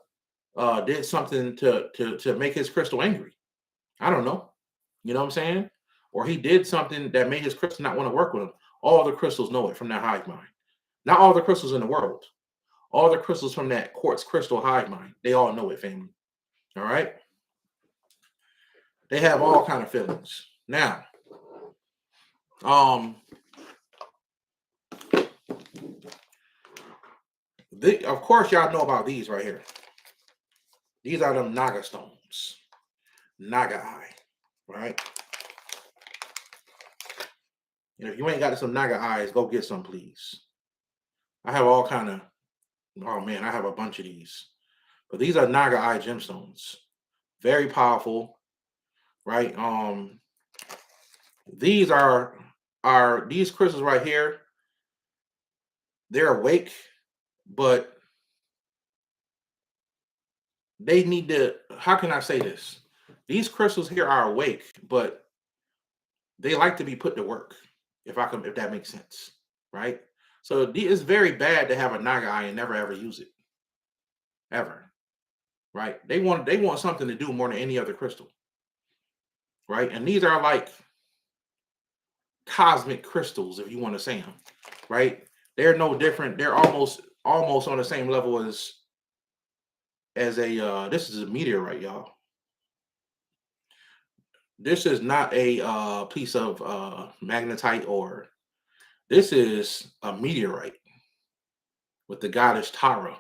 did something to make his crystal angry. I don't know. You know what I'm saying? Or he did something that made his crystal not want to work with him. All the crystals know it from that hive mind. Not all the crystals in the world. All the crystals from that quartz crystal hive mind. They all know it, family. All right? They have all kind of feelings. Now, of course, y'all know about these right here. These are them Naga stones. Naga eye, right? And if you ain't got some Naga eyes, go get some, please. I have all kind of, oh man, I have a bunch of these. But these are Naga eye gemstones. Very powerful, right? These are these crystals right here. They're awake, but they need to, how can I say this? These crystals here are awake, but they like to be put to work. If that makes sense, right? So it's very bad to have a Naga eye and never ever use it, ever, right? They want something to do more than any other crystal, right? And these are like cosmic crystals, if you want to say them, right? They're no different. They're almost on the same level as a this is a meteorite, y'all. This is not a piece of magnetite, or this is a meteorite with the goddess Tara.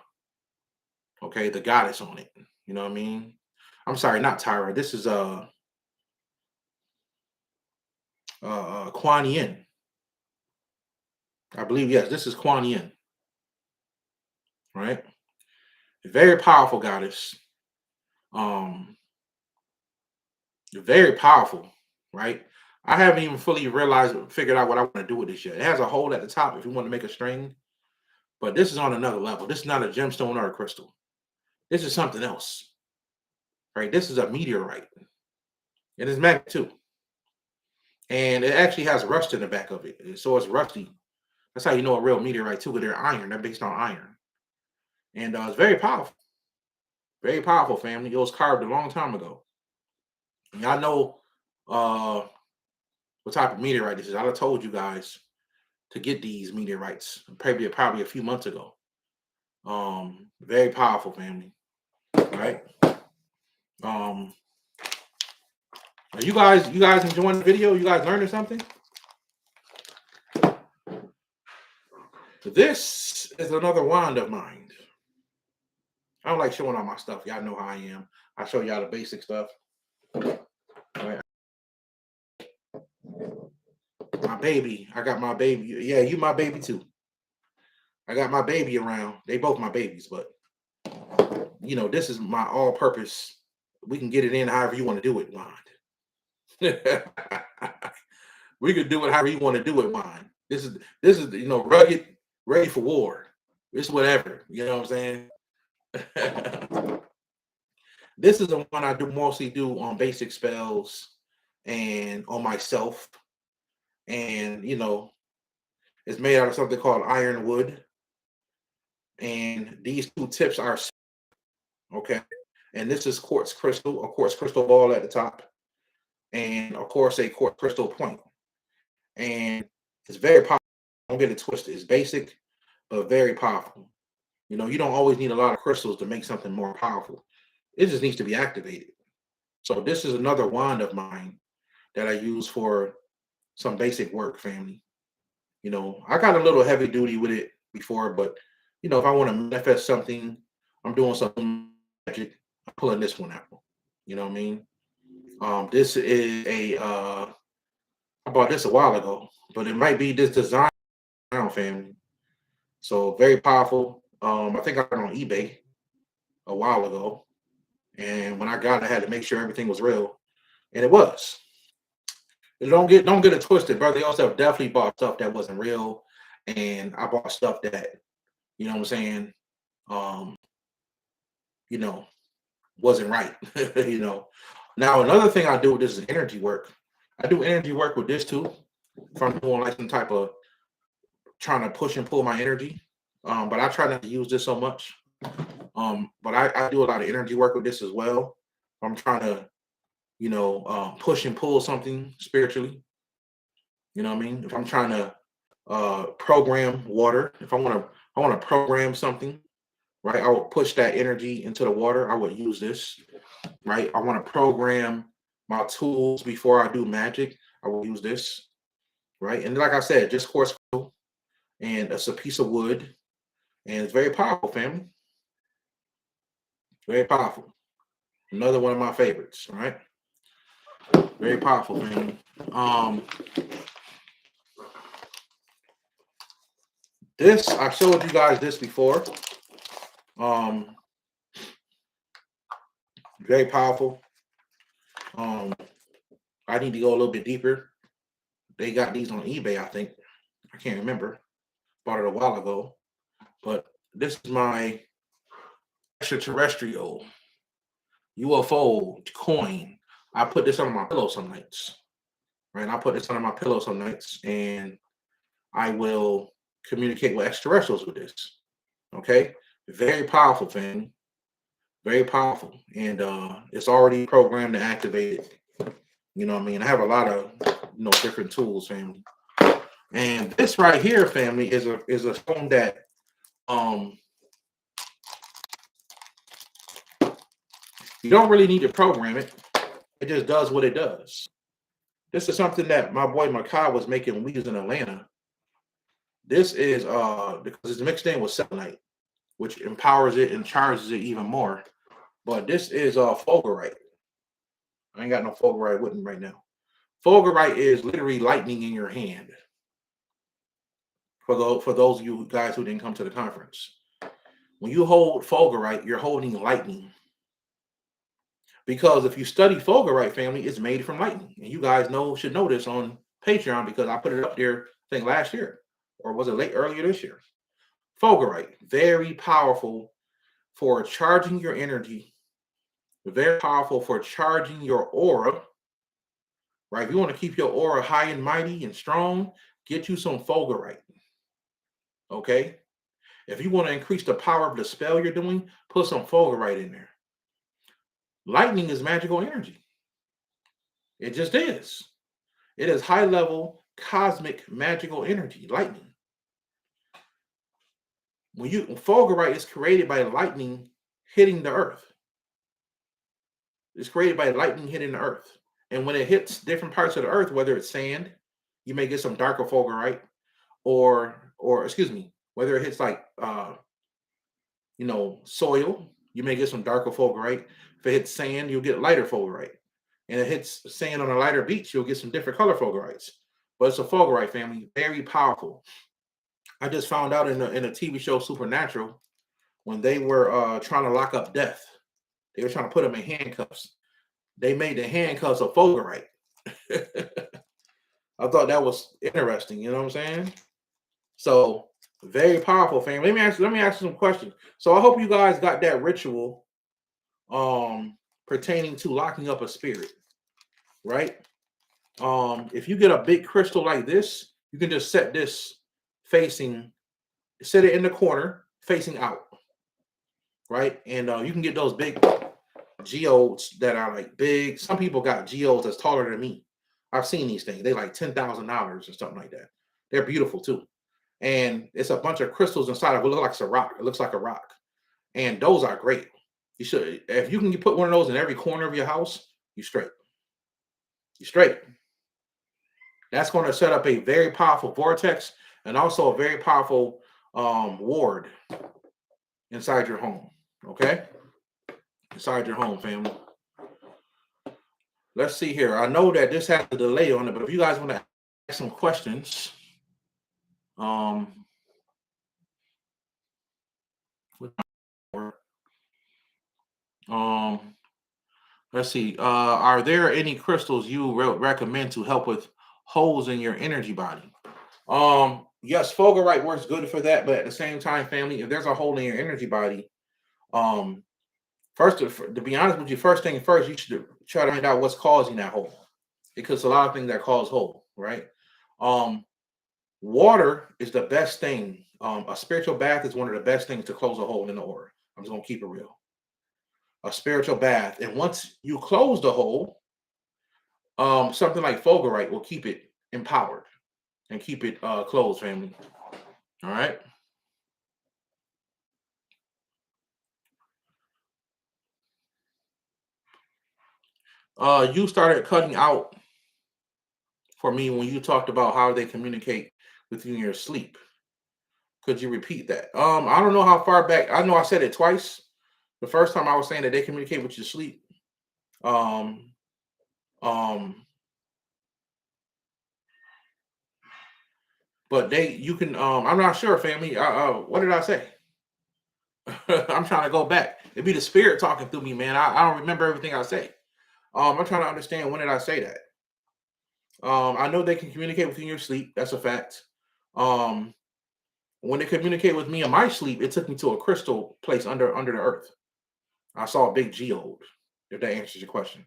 Okay, the goddess on it. You know what I mean? I'm sorry, not Tara. This is Kuan Yin. I believe, yes, this is Kuan Yin, right? Very powerful goddess. Um, Very powerful, right? I haven't even fully figured out what I want to do with this yet. It has a hole at the top if you want to make a string, but this is on another level. This is not a gemstone or a crystal. This is something else, right? This is a meteorite, and it's magnet too, and it actually has rust in the back of it, so it's rusty. That's how you know a real meteorite too, because they're iron. They're based on iron, and it's very powerful, family. It was carved a long time ago. And y'all know what type of meteorite this is. I told you guys to get these meteorites probably a few months ago. Very powerful, family. Right? Are you guys enjoying the video? You guys learning something? This is another wand of mine. I don't like showing all my stuff. Y'all know how I am. I show y'all the basic stuff. Right. My baby. I got my baby. Yeah, you my baby too. I got my baby around. They both my babies, but you know, this is my all-purpose. We can get it in however you want to do it, wand. We could do it however you want to do it, wand. This is rugged, ready for war. It's whatever. You know what I'm saying? This is the one I mostly do on basic spells and on myself. And it's made out of something called iron wood. And these two tips are okay. And this is a quartz crystal ball at the top, and of course a quartz crystal point. And it's very powerful. Don't get it twisted. It's basic, but very powerful. You don't always need a lot of crystals to make something more powerful. It just needs to be activated. So this is another wand of mine that I use for some basic work, family. I got a little heavy duty with it before, but if I want to manifest something, I'm doing something magic, I'm pulling this one out. You know what I mean? This is I bought this a while ago, but it might be this design family. So very powerful. I think I got it on eBay a while ago, and when I got it, I had to make sure everything was real, and it was. Don't get it twisted, brother. They also definitely bought stuff that wasn't real, and I bought stuff that what I'm saying, um, wasn't right. Now another thing I do with this is energy work. I do energy work with this too. If I'm doing like some type of trying to push and pull my energy, but I try not to use this so much. But I do a lot of energy work with this as well. I'm trying to push and pull something spiritually. You know what I mean? If I'm trying to program water, if I want to program something, right? I would push that energy into the water. I would use this, right? I want to program my tools before I do magic. I will use this, right? And like I said, just quartz, and it's a piece of wood, and it's very powerful, family. Very powerful. Another one of my favorites, right? Very powerful, family. This, I showed you guys this before. Very powerful. I need to go a little bit deeper. They got these on eBay, I think. I can't remember. Bought it a while ago. But this is my extraterrestrial UFO coin. I put this on my pillow some nights. right? And I put this under my pillow some nights, and I will communicate with extraterrestrials with this. Okay, very powerful, family. Very powerful, and it's already programmed and activated. You know what I mean? I have a lot of different tools, family. And this right here, family, is a phone that um you don't really need to program it. It just does what it does. This is something that my boy Makai was making when we was in Atlanta. This is because it's mixed in with selenite, which empowers it and charges it even more. But this is fulgurite. I ain't got no fulgurite with me right now. Fulgurite is literally lightning in your hand. For those of you guys who didn't come to the conference, when you hold fulgurite, you're holding lightning. Because if you study fulgurite, family, it's made from lightning, and you guys should know this on Patreon because I put it up there, I think last year, or was it earlier this year? Fulgurite, very powerful for charging your energy, very powerful for charging your aura. Right? If you want to keep your aura high and mighty and strong, get you some fulgurite. Okay? If you want to increase the power of the spell you're doing, put some fulgurite in there. Lightning is magical energy. It just is. It is high level cosmic magical energy, lightning. Fulgurite is created by lightning hitting the earth. It's created by lightning hitting the earth. And when it hits different parts of the earth, whether it's sand, you may get some darker fulgurite, or excuse me, whether it hits like soil, you may get some darker fulgurite. If it hits sand, you'll get lighter fulgurite. And it hits sand on a lighter beach, you'll get some different color fulgurites. But it's a fulgurite, family, very powerful. I just found out in a TV show Supernatural, when they were trying to lock up Death, they were trying to put him in handcuffs. They made the handcuffs of fulgurite. I thought that was interesting. You know what I'm saying? So very powerful, family. Let me ask you some questions. So I hope you guys got that ritual pertaining to locking up a spirit, right? If you get a big crystal like this, you can just set this set it in the corner facing out, right? And you can get those big geodes that are like big. Some people got geodes that's taller than me. I've seen these things. They're like $10,000 or something like that. They're beautiful too. And it's a bunch of crystals inside of it. It looks like a rock. It looks like a rock. And those are great. You should, if you can put one of those in every corner of your house, you're straight. You're straight. That's going to set up a very powerful vortex and also a very powerful ward inside your home. Okay? Inside your home, family. Let's see here. I know that this has a delay on it, but if you guys want to ask some questions, let's see. Are there any crystals you recommend to help with holes in your energy body? Yes, fulgurite works good for that, but at the same time, family, if there's a hole in your energy body, first, to be honest with you, first thing first, you should try to find out what's causing that hole, because a lot of things that cause hole, right? Water is the best thing. A spiritual bath is one of the best things to close a hole in the aura. I'm just gonna keep it real. A spiritual bath, and once you close the hole, something like fulgurite will keep it empowered and keep it closed, family. All right. You started cutting out for me when you talked about how they communicate with you in your sleep. Could you repeat that? I don't know how far back. I know I said it twice. The first time I was saying that they communicate with your sleep. Um, but you can. I'm not sure, family. What did I say? I'm trying to go back. It'd be the spirit talking through me, man. I don't remember everything I say. I'm trying to understand, when did I say that? I know they can communicate with you in your sleep. That's a fact. When they communicate with me in my sleep, it took me to a crystal place under the earth. I saw a big geode, if that answers your question.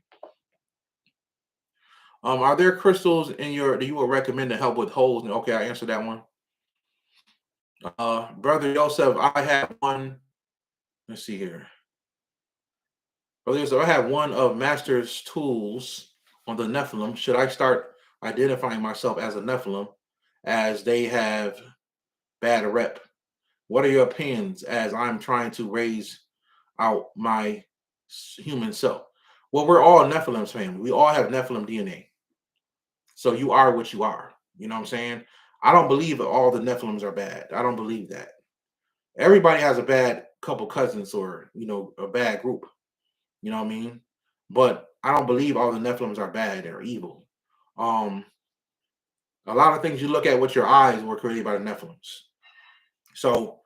Are there crystals in your that you would recommend to help with holes? Okay, I answered that one. Brother Joseph, I have one. Let's see here. Brother Joseph, I have one of Master's tools on the Nephilim. Should I start identifying myself as a Nephilim as they have bad rep? What are your opinions as I'm trying to raise out my human self? Well, we're all Nephilim's family. We all have Nephilim DNA. So you are what you are. You know what I'm saying? I don't believe that all the Nephilims are bad. I don't believe that. Everybody has a bad couple cousins or, a bad group. You know what I mean? But I don't believe all the Nephilims are bad or evil. Um, a lot of things you look at with your eyes were created by the Nephilims. So,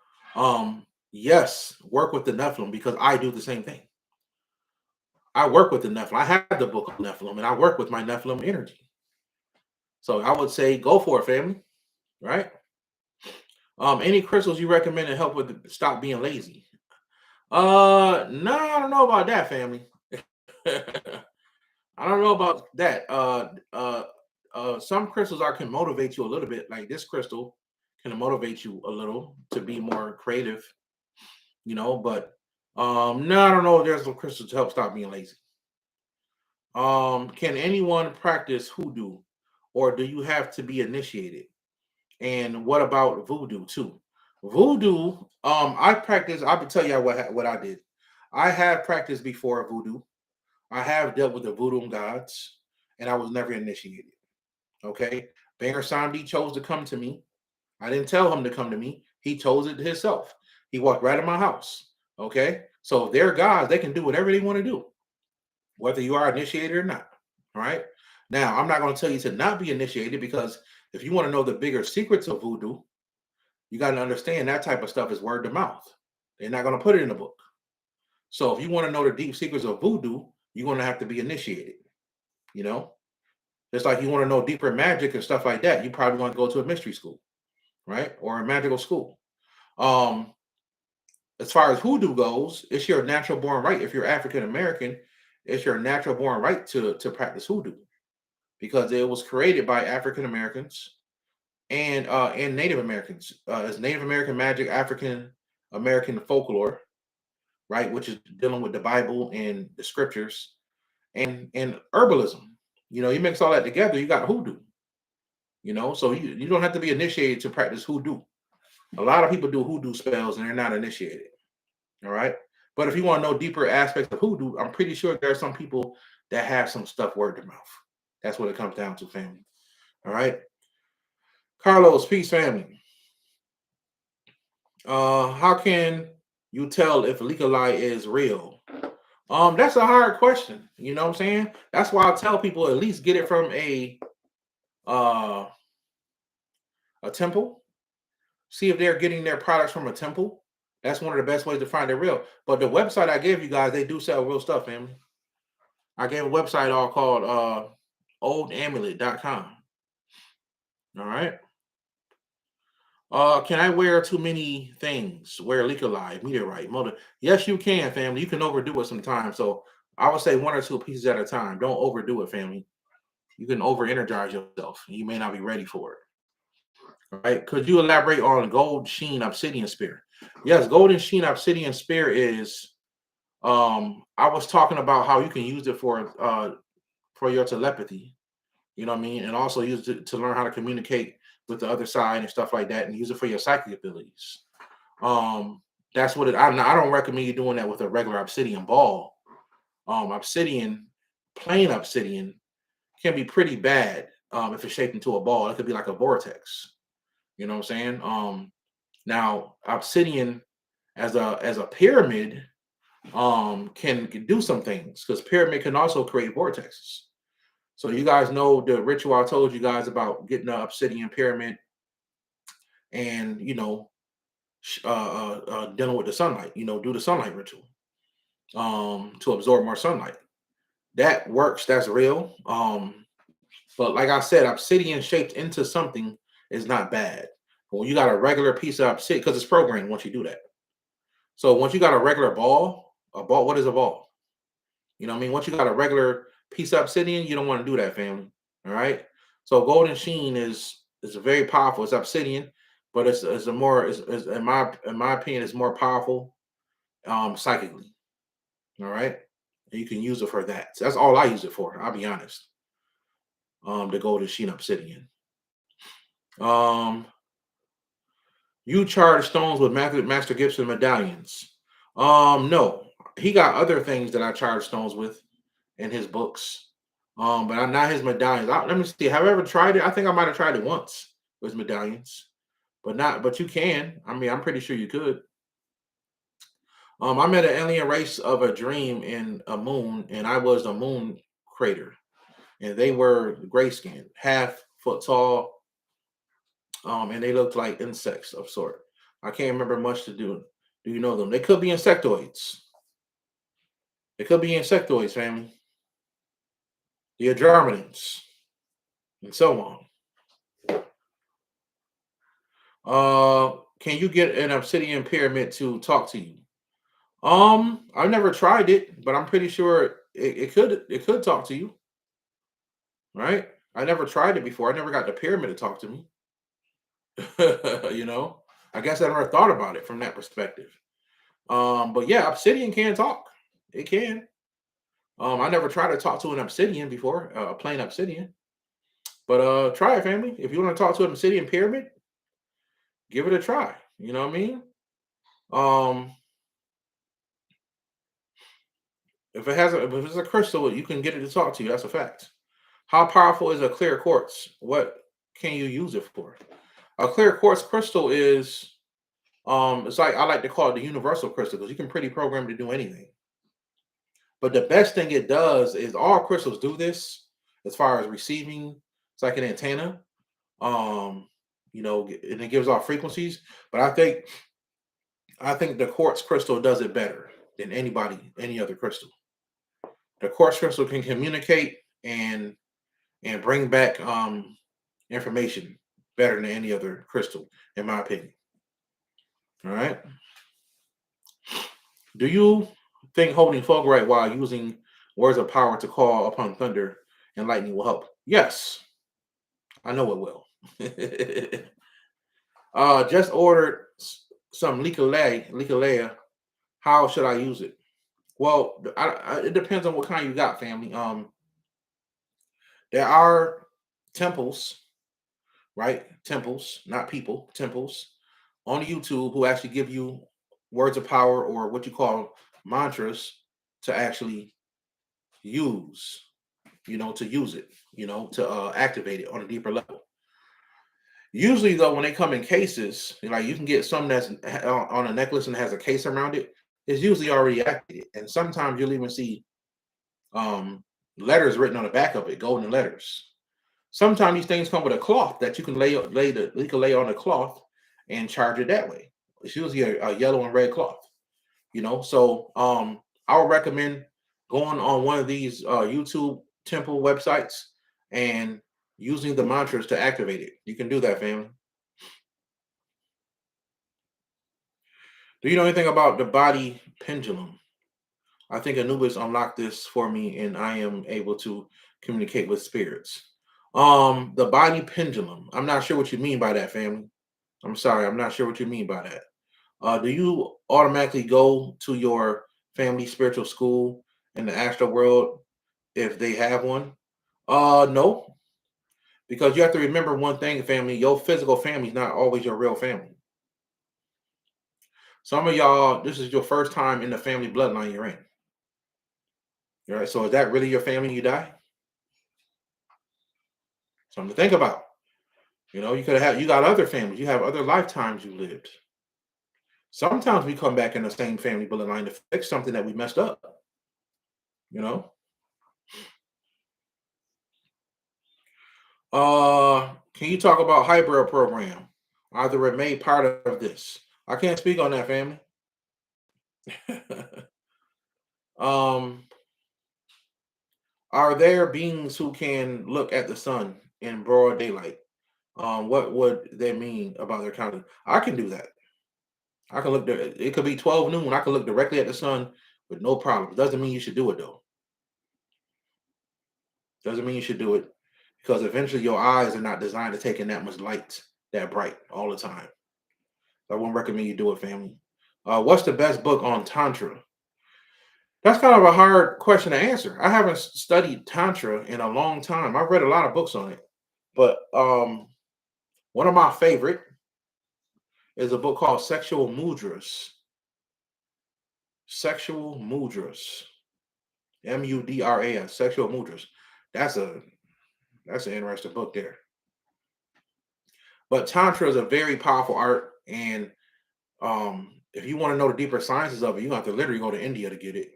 yes, work with the Nephilim because I do the same thing. I work with the Nephilim. I have the book of Nephilim and I work with my Nephilim energy. So I would say go for it, family. Right? Any crystals you recommend to help with stop being lazy? No, I don't know about that, family. I don't know about that. Some crystals can motivate you a little bit. Like this crystal can motivate you a little to be more creative, But no, I don't know if there's some crystals to help stop being lazy. Can anyone practice hoodoo, or do you have to be initiated? And what about voodoo too? Voodoo, I practice. I can tell you what I did. I have practiced before voodoo. I have dealt with the voodoo gods, and I was never initiated. Okay, Banger Sandi chose to come to me. I didn't tell him to come to me. He chose it himself. He walked right in my house. Okay, so if they're gods, they can do whatever they want to do, whether you are initiated or not. All right. Now, I'm not going to tell you to not be initiated because if you want to know the bigger secrets of voodoo, you got to understand that type of stuff is word to mouth. They're not going to put it in a book. So if you want to know the deep secrets of voodoo, you're going to have to be initiated. Just like you want to know deeper magic and stuff like that, you probably want to go to a mystery school, right? Or a magical school. As far as hoodoo goes, it's your natural born right. If you're African American, it's your natural born right to practice hoodoo because it was created by African Americans and Native Americans. It's Native American magic, African American folklore, right, which is dealing with the Bible and the scriptures, and herbalism. You mix all that together, you got hoodoo. So you don't have to be initiated to practice hoodoo. A lot of people do hoodoo spells and they're not initiated. All right. But if you want to know deeper aspects of hoodoo, I'm pretty sure there are some people that have some stuff word to mouth. That's what it comes down to, family. All right. Carlos, peace, family. How can you tell if Likalai is real? That's a hard question. You know what I'm saying? That's why I tell people at least get it from a temple. See if they're getting their products from a temple. That's one of the best ways to find it real. But the website I gave you guys, they do sell real stuff, family. I gave a website all called oldamulet.com. All right. Can I wear too many things? Wear Likalai, meteorite, motor. Yes, you can, family. You can overdo it sometimes. So I would say 1 or 2 pieces at a time. Don't overdo it, family. You can over-energize yourself. You may not be ready for it. All right. Could you elaborate on gold sheen obsidian spear? Yes, golden sheen obsidian spear is I was talking about how you can use it for your telepathy. You know what I mean? And also use it to learn how to communicate with the other side and stuff like that, and use it for your psychic abilities. That's what I don't recommend you doing that with a regular obsidian ball. Plain obsidian can be pretty bad if it's shaped into a ball. It could be like a vortex. You know what I'm saying? Now obsidian as a pyramid can do some things because pyramid can also create vortexes. So you guys know the ritual I told you guys about getting an obsidian pyramid and dealing with the sunlight. Do the sunlight ritual to absorb more sunlight. That works. That's real. But like I said, obsidian shaped into something is not bad. But when you got a regular piece of obsidian, because it's programmed once you do that. So once you got a regular ball, what is a ball? You know what I mean? Once you got a regular piece of obsidian, you don't want to do that, family. All right. So golden sheen is very powerful. It's obsidian, but it's a more is in my opinion is more powerful psychically. All right. And you can use it for that. So that's all I use it for. I'll be honest. The golden sheen obsidian. Um, you charge stones with Master Gibson medallions. No, he got other things that I charge stones with in his books. But I'm not his medallions. Let me see. Have I ever tried it? I think I might have tried it once with medallions, but not. But you can. I mean, I'm pretty sure you could. I met an alien race of a dream in a moon, and I was a moon crater, and they were gray skinned, half foot tall, and they looked like insects of sort. I can't remember much to do. Do you know them? They could be insectoids. They could be insectoids, family. The Germans, and so on. Can you get an obsidian pyramid to talk to you? I've never tried it, but I'm pretty sure it could talk to you, right? I never tried it before. I never got the pyramid to talk to me. you know, I guess I never thought about it from that perspective. But yeah, obsidian can talk. It can. I never tried to talk to an obsidian before, a plain obsidian. But try it, family. If you want to talk to an obsidian pyramid, give it a try. You know what I mean? Um, if it's a crystal, you can get it to talk to you. That's a fact. How powerful is a clear quartz? What can you use it for? A clear quartz crystal is it's like I like to call it the universal crystal because you can pretty program it to do anything. But the best thing it does is all crystals do this as far as receiving. It's like an antenna. Um, and it gives off frequencies. But I think the quartz crystal does it better than any other crystal. The quartz crystal can communicate and bring back information better than any other crystal, in my opinion. All right. Do you think holding fulgurite while using words of power to call upon thunder and lightning will help? Yes, I know it will. Just ordered some Likalea. How should I use it? Well, it depends on what kind you got, family. There are temples, right? Temples, not people, temples on YouTube who actually give you words of power or what you call mantras to actually use, to use it, to activate it on a deeper level. Usually, though, when they come in cases, like you can get some that's on a necklace and has a case around it. It's usually already activated, and sometimes you'll even see um, letters written on the back of it, golden letters. Sometimes these things come with a cloth that you can you can lay on a cloth and charge it that way. It's usually a yellow and red cloth, So I would recommend going on one of these YouTube temple websites and using the mantras to activate it. You can do that, family. Do you know anything about the body pendulum? I think Anubis unlocked this for me, and I am able to communicate with spirits. The body pendulum. I'm not sure what you mean by that, family. I'm sorry, I'm not sure what you mean by that. Do you automatically go to your family spiritual school in the astral world if they have one? No, because you have to remember one thing, family. Your physical family is not always your real family. Some of y'all, this is your first time in the family bloodline you're in. All right, so is that really your family when you die? Something to think about. You could have you got other families, you have other lifetimes you lived. Sometimes we come back in the same family bloodline to fix something that we messed up. You know. Can you talk about hybrid program? Either it made part of this. I can't speak on that, family. um, are there beings who can look at the sun in broad daylight? What would they mean about their counting? I can do that. I can look there. It could be 12 noon. I can look directly at the sun with no problem. Doesn't mean you should do it though. Doesn't mean you should do it. because eventually your eyes are not designed to take in that much light that bright all the time. I wouldn't recommend you do it, family. What's the best book on Tantra? That's kind of a hard question to answer. I haven't studied Tantra in a long time. I've read a lot of books on it, but one of my favorite is a book called Sexual Mudras. Sexual Mudras. Mudras. Sexual Mudras. That's a that's an interesting book there. But Tantra is a very powerful art, and if you want to know the deeper sciences of it, you have to literally go to India to get it.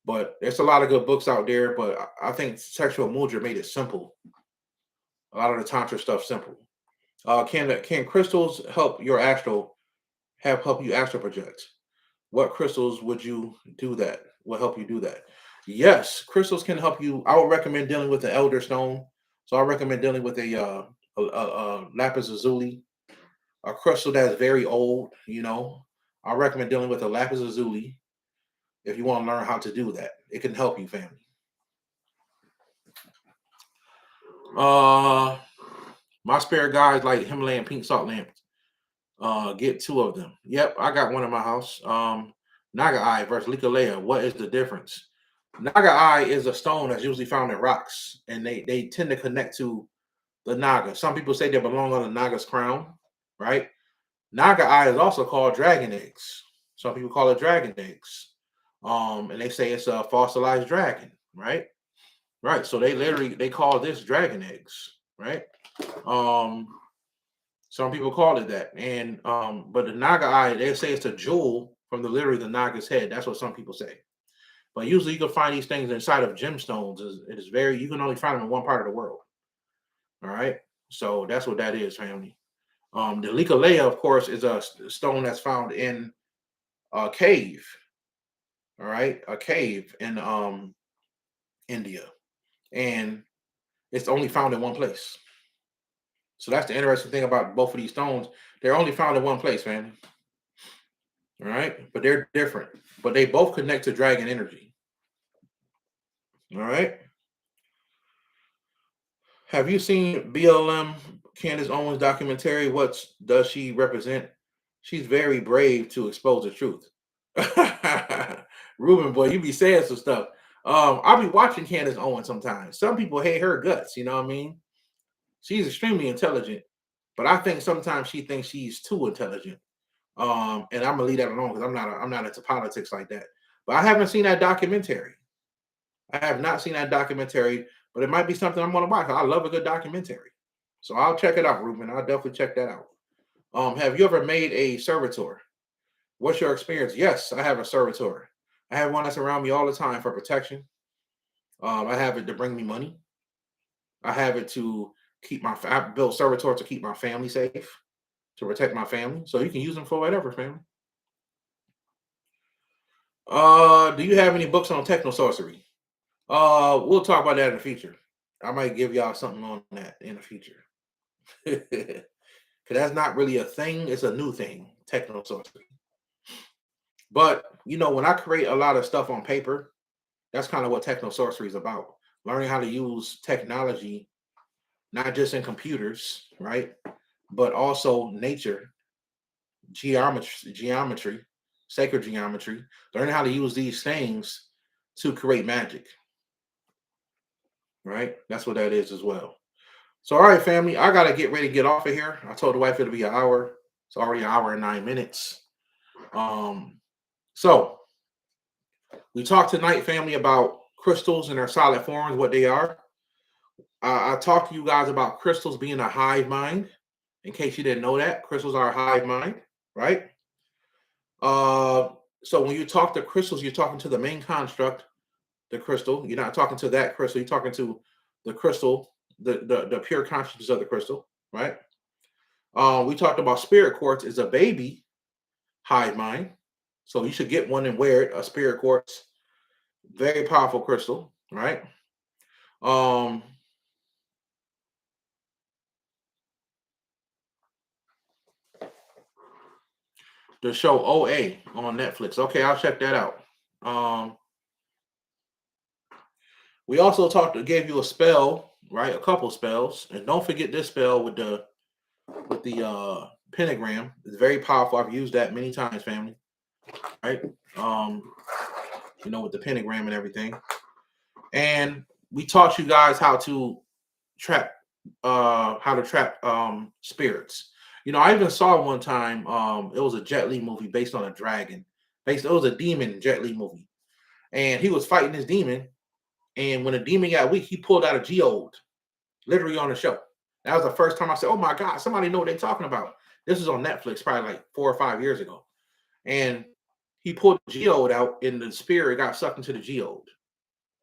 But there's a lot of good books out there. But I think Sexual Mudra made it simple. A lot of the Tantra stuff simple. Can crystals help you astral project? What crystals would you do that? Will help you do that? Yes, crystals can help you. I would recommend dealing with the elder stone. So I recommend dealing with a lapis lazuli, a crystal that's very old. I recommend dealing with a lapis lazuli if you want to learn how to do that. It can help you, family. My spirit guides like Himalayan pink salt lamps. Get two of them. Yep, I got one in my house. Naga eye versus Likalea. What is the difference? Naga eye is a stone that's usually found in rocks, and they tend to connect to the Naga. Some people say they belong on the Naga's crown, right? Naga eye is also called dragon eggs. Some people call it dragon eggs. And they say it's a fossilized dragon, right? Right. So they call this dragon eggs, right? Um, some people call it that. And but the Naga eye, they say it's a jewel from literally the Naga's head. That's what some people say. But usually you can find these things inside of gemstones. It is very, you can only find them in one part of the world. All right. So that's what that is, family. The Likalea, of course, is a stone that's found in a cave. All right. A cave in India. And it's only found in one place. So that's the interesting thing about both of these stones. They're only found in one place, man. All right. But they're different. But they both connect to dragon energy. All right. Have you seen BLM Candace Owens documentary? What does she represent? She's very brave to expose the truth. Ruben, boy, you be saying some stuff. I'll be watching Candace Owens sometimes. Some people hate her guts, you know what I mean? She's extremely intelligent, but I think sometimes she thinks she's too intelligent. And I'm gonna leave that alone because I'm not into politics like that. But I haven't seen that documentary. I have not seen that documentary, but it might be something I'm gonna watch. I love a good documentary. So I'll check it out, Ruben. I'll definitely check that out. Have you ever made a servitor? What's your experience? Yes, I have a servitor. I have one that's around me all the time for protection. I have it to bring me money. I have it to keep I built servitor to keep my family safe, to protect my family. So you can use them for whatever, family. Do you have any books on techno sorcery? We'll talk about that in the future. I might give y'all something on that in the future. Because that's not really a thing, it's a new thing, techno sorcery. But when I create a lot of stuff on paper, that's kind of what techno sorcery is about. Learning how to use technology, not just in computers, right? But also nature, geometry, sacred geometry. Learning how to use these things to create magic. Right? That's what that is as well. So, all right, family, I gotta get ready to get off of here. I told the wife it'll be an hour. It's already an hour and 9 minutes. So we talked tonight, family, about crystals and their solid forms, what they are. I talked to you guys about crystals being a hive mind. In case you didn't know that, crystals are a hive mind, right? So when you talk to crystals, you're talking to the main construct, the crystal. You're not talking to that crystal. You're talking to the crystal, the pure consciousness of the crystal, right? We talked about spirit quartz is a baby hive mind. So you should get one and wear it, a spirit quartz. Very powerful crystal, right? The show OA on Netflix. Okay, I'll check that out. We also gave you a spell, right? A couple spells, and don't forget this spell with the pentagram. It's very powerful. I've used that many times, family. Right? Um, with the pentagram and everything. And we taught you guys how to trap spirits. I even saw one time, it was a Jet Li movie based on a dragon. It was a demon Jet Li movie. And he was fighting this demon. And when the demon got weak, he pulled out a geode, literally on the show. That was the first time I said, oh my God, somebody know what they're talking about. This was on Netflix probably like 4 or 5 years ago. And he pulled the geode out and the spirit got sucked into the geode.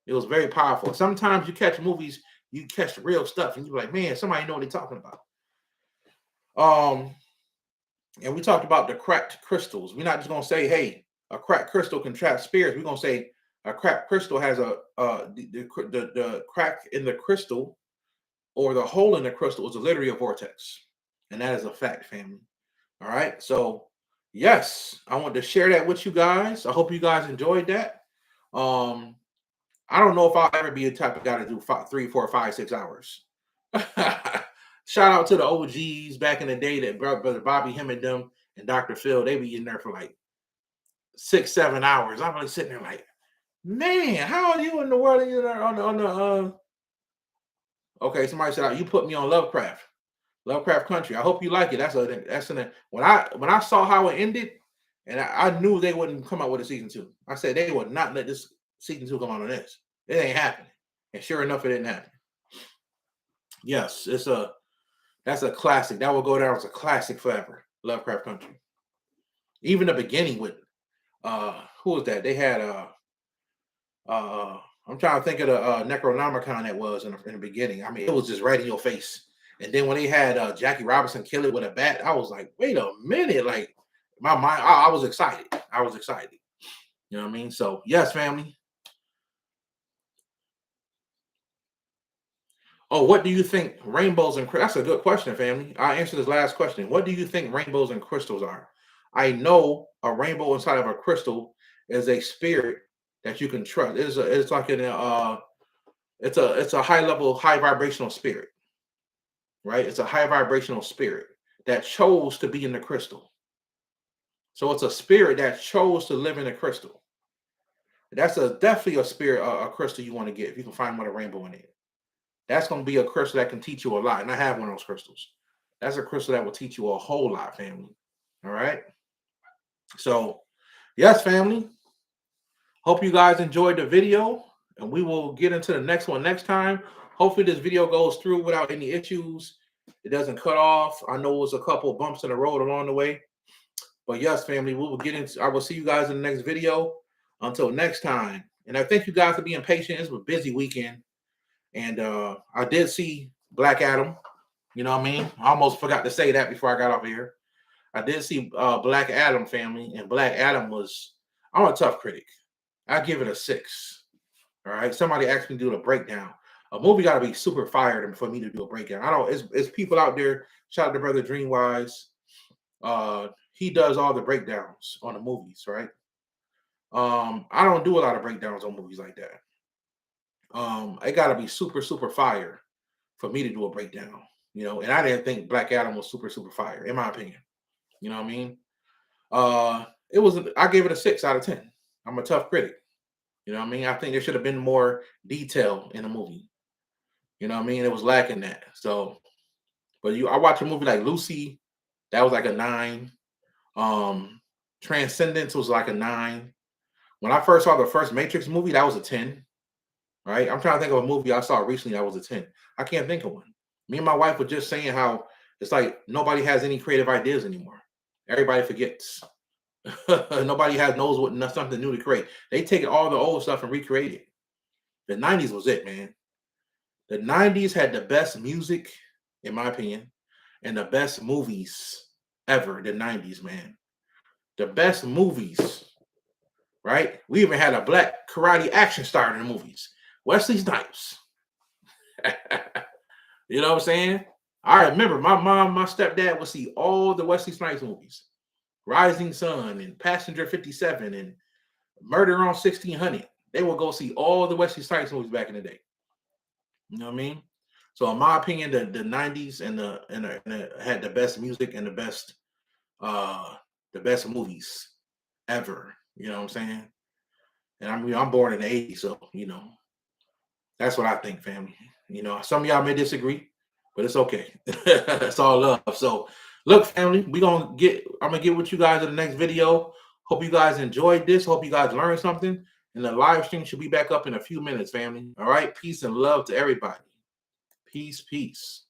It was very powerful. Sometimes you catch movies, you catch the real stuff, and you're like, man, somebody know what they're talking about. And we talked about the cracked crystals. We're not just gonna say, hey, a cracked crystal can trap spirits. We're gonna say a cracked crystal has the crack in the crystal or the hole in the crystal is literally a vortex. And that is a fact, family. All right. So yes, I want to share that with you guys. I hope you guys enjoyed that. I don't know if I'll ever be the type of guy to do 3, 4, 5, 6 hours. Shout out to the OGs back in the day, that brother Bobby, him and them, and Dr. Phil. They be in there for like 6, 7 hours. I'm like sitting there like, man, how are you in the world? You there on the Okay, somebody said, you put me on Lovecraft Country. I hope you like it. When I saw how it ended, and I knew they wouldn't come out with a season 2. I said they would not let this season 2 come out on this. It ain't happening. And sure enough, it didn't happen. Yes, that's a classic. That will go down as a classic forever. Lovecraft Country. Even the beginning with who was that? They had I'm trying to think of the Necronomicon that was in the beginning. I mean, it was just right in your face. And then when they had Jackie Robinson kill it with a bat, I was like, wait a minute. Like, my mind, I was excited. I was excited. You know what I mean? So, yes, family. Oh, what do you think rainbows and that's a good question, family. I'll answer this last question. What do you think rainbows and crystals are? I know a rainbow inside of a crystal is a spirit that you can trust. It's like it's a high level, high vibrational spirit, right? It's a high vibrational spirit that chose to be in the crystal. So it's a spirit that chose to live in a crystal. That's definitely a spirit, a crystal you want to get if you can find one with a rainbow in it. That's going to be a crystal that can teach you a lot. And I have one of those crystals. That's a crystal that will teach you a whole lot, family. All right. So, yes, family. Hope you guys enjoyed the video. And we will get into the next one next time. Hopefully this video goes through without any issues. It doesn't cut off. I know it was a couple bumps in the road along the way. But yes, family, we will get into. I will see you guys in the next video. Until next time. And I thank you guys for being patient. It's a busy weekend. And I did see Black Adam. You know what I mean? I almost forgot to say that before I got off here. I did see Black Adam, family. And Black Adam I'm a tough critic. I give it a 6. All right. Somebody asked me to do a breakdown. A movie got to be super fired for me to do a breakdown. I don't, it's people out there. Shout out to Brother Dreamwise. He does all the breakdowns on the movies, right? I don't do a lot of breakdowns on movies like that. It got to be super, super fire for me to do a breakdown, and I didn't think Black Adam was super, super fire, in my opinion. You know what I mean? I gave it a 6 out of 10. I'm a tough critic. You know what I mean? I think there should have been more detail in the movie. You know what I mean? It was lacking that. So, but I watched a movie like Lucy, that was like a 9. Transcendence was like a 9. When I first saw the first Matrix movie, that was a 10. Right? I'm trying to think of a movie I saw recently that was a 10. I can't think of one. Me and my wife were just saying how it's like nobody has any creative ideas anymore. Everybody forgets. Nobody knows something new to create. They take all the old stuff and recreate it. The 90s was it, man. The 90s had the best music, in my opinion, and the best movies ever. The 90s, man. The best movies, right? We even had a black karate action star in the movies. Wesley Snipes. You know what I'm saying? I remember my mom, my stepdad would see all the Wesley Snipes movies. Rising Sun and Passenger 57 and Murder on 1600. They would go see all the Wesley Snipes movies back in the day. You know what I mean? So in my opinion, the 90s and had the best music and the best movies ever. You know what I'm saying? And I mean, I'm born in the 80s, so that's what I think, family. Some of y'all may disagree, but it's okay. It's all love. So look, family, I'm gonna get with you guys in the next video. Hope you guys enjoyed this. Hope you guys learned something. And the live stream should be back up in a few minutes, family. All right. Peace and love to everybody. Peace, peace.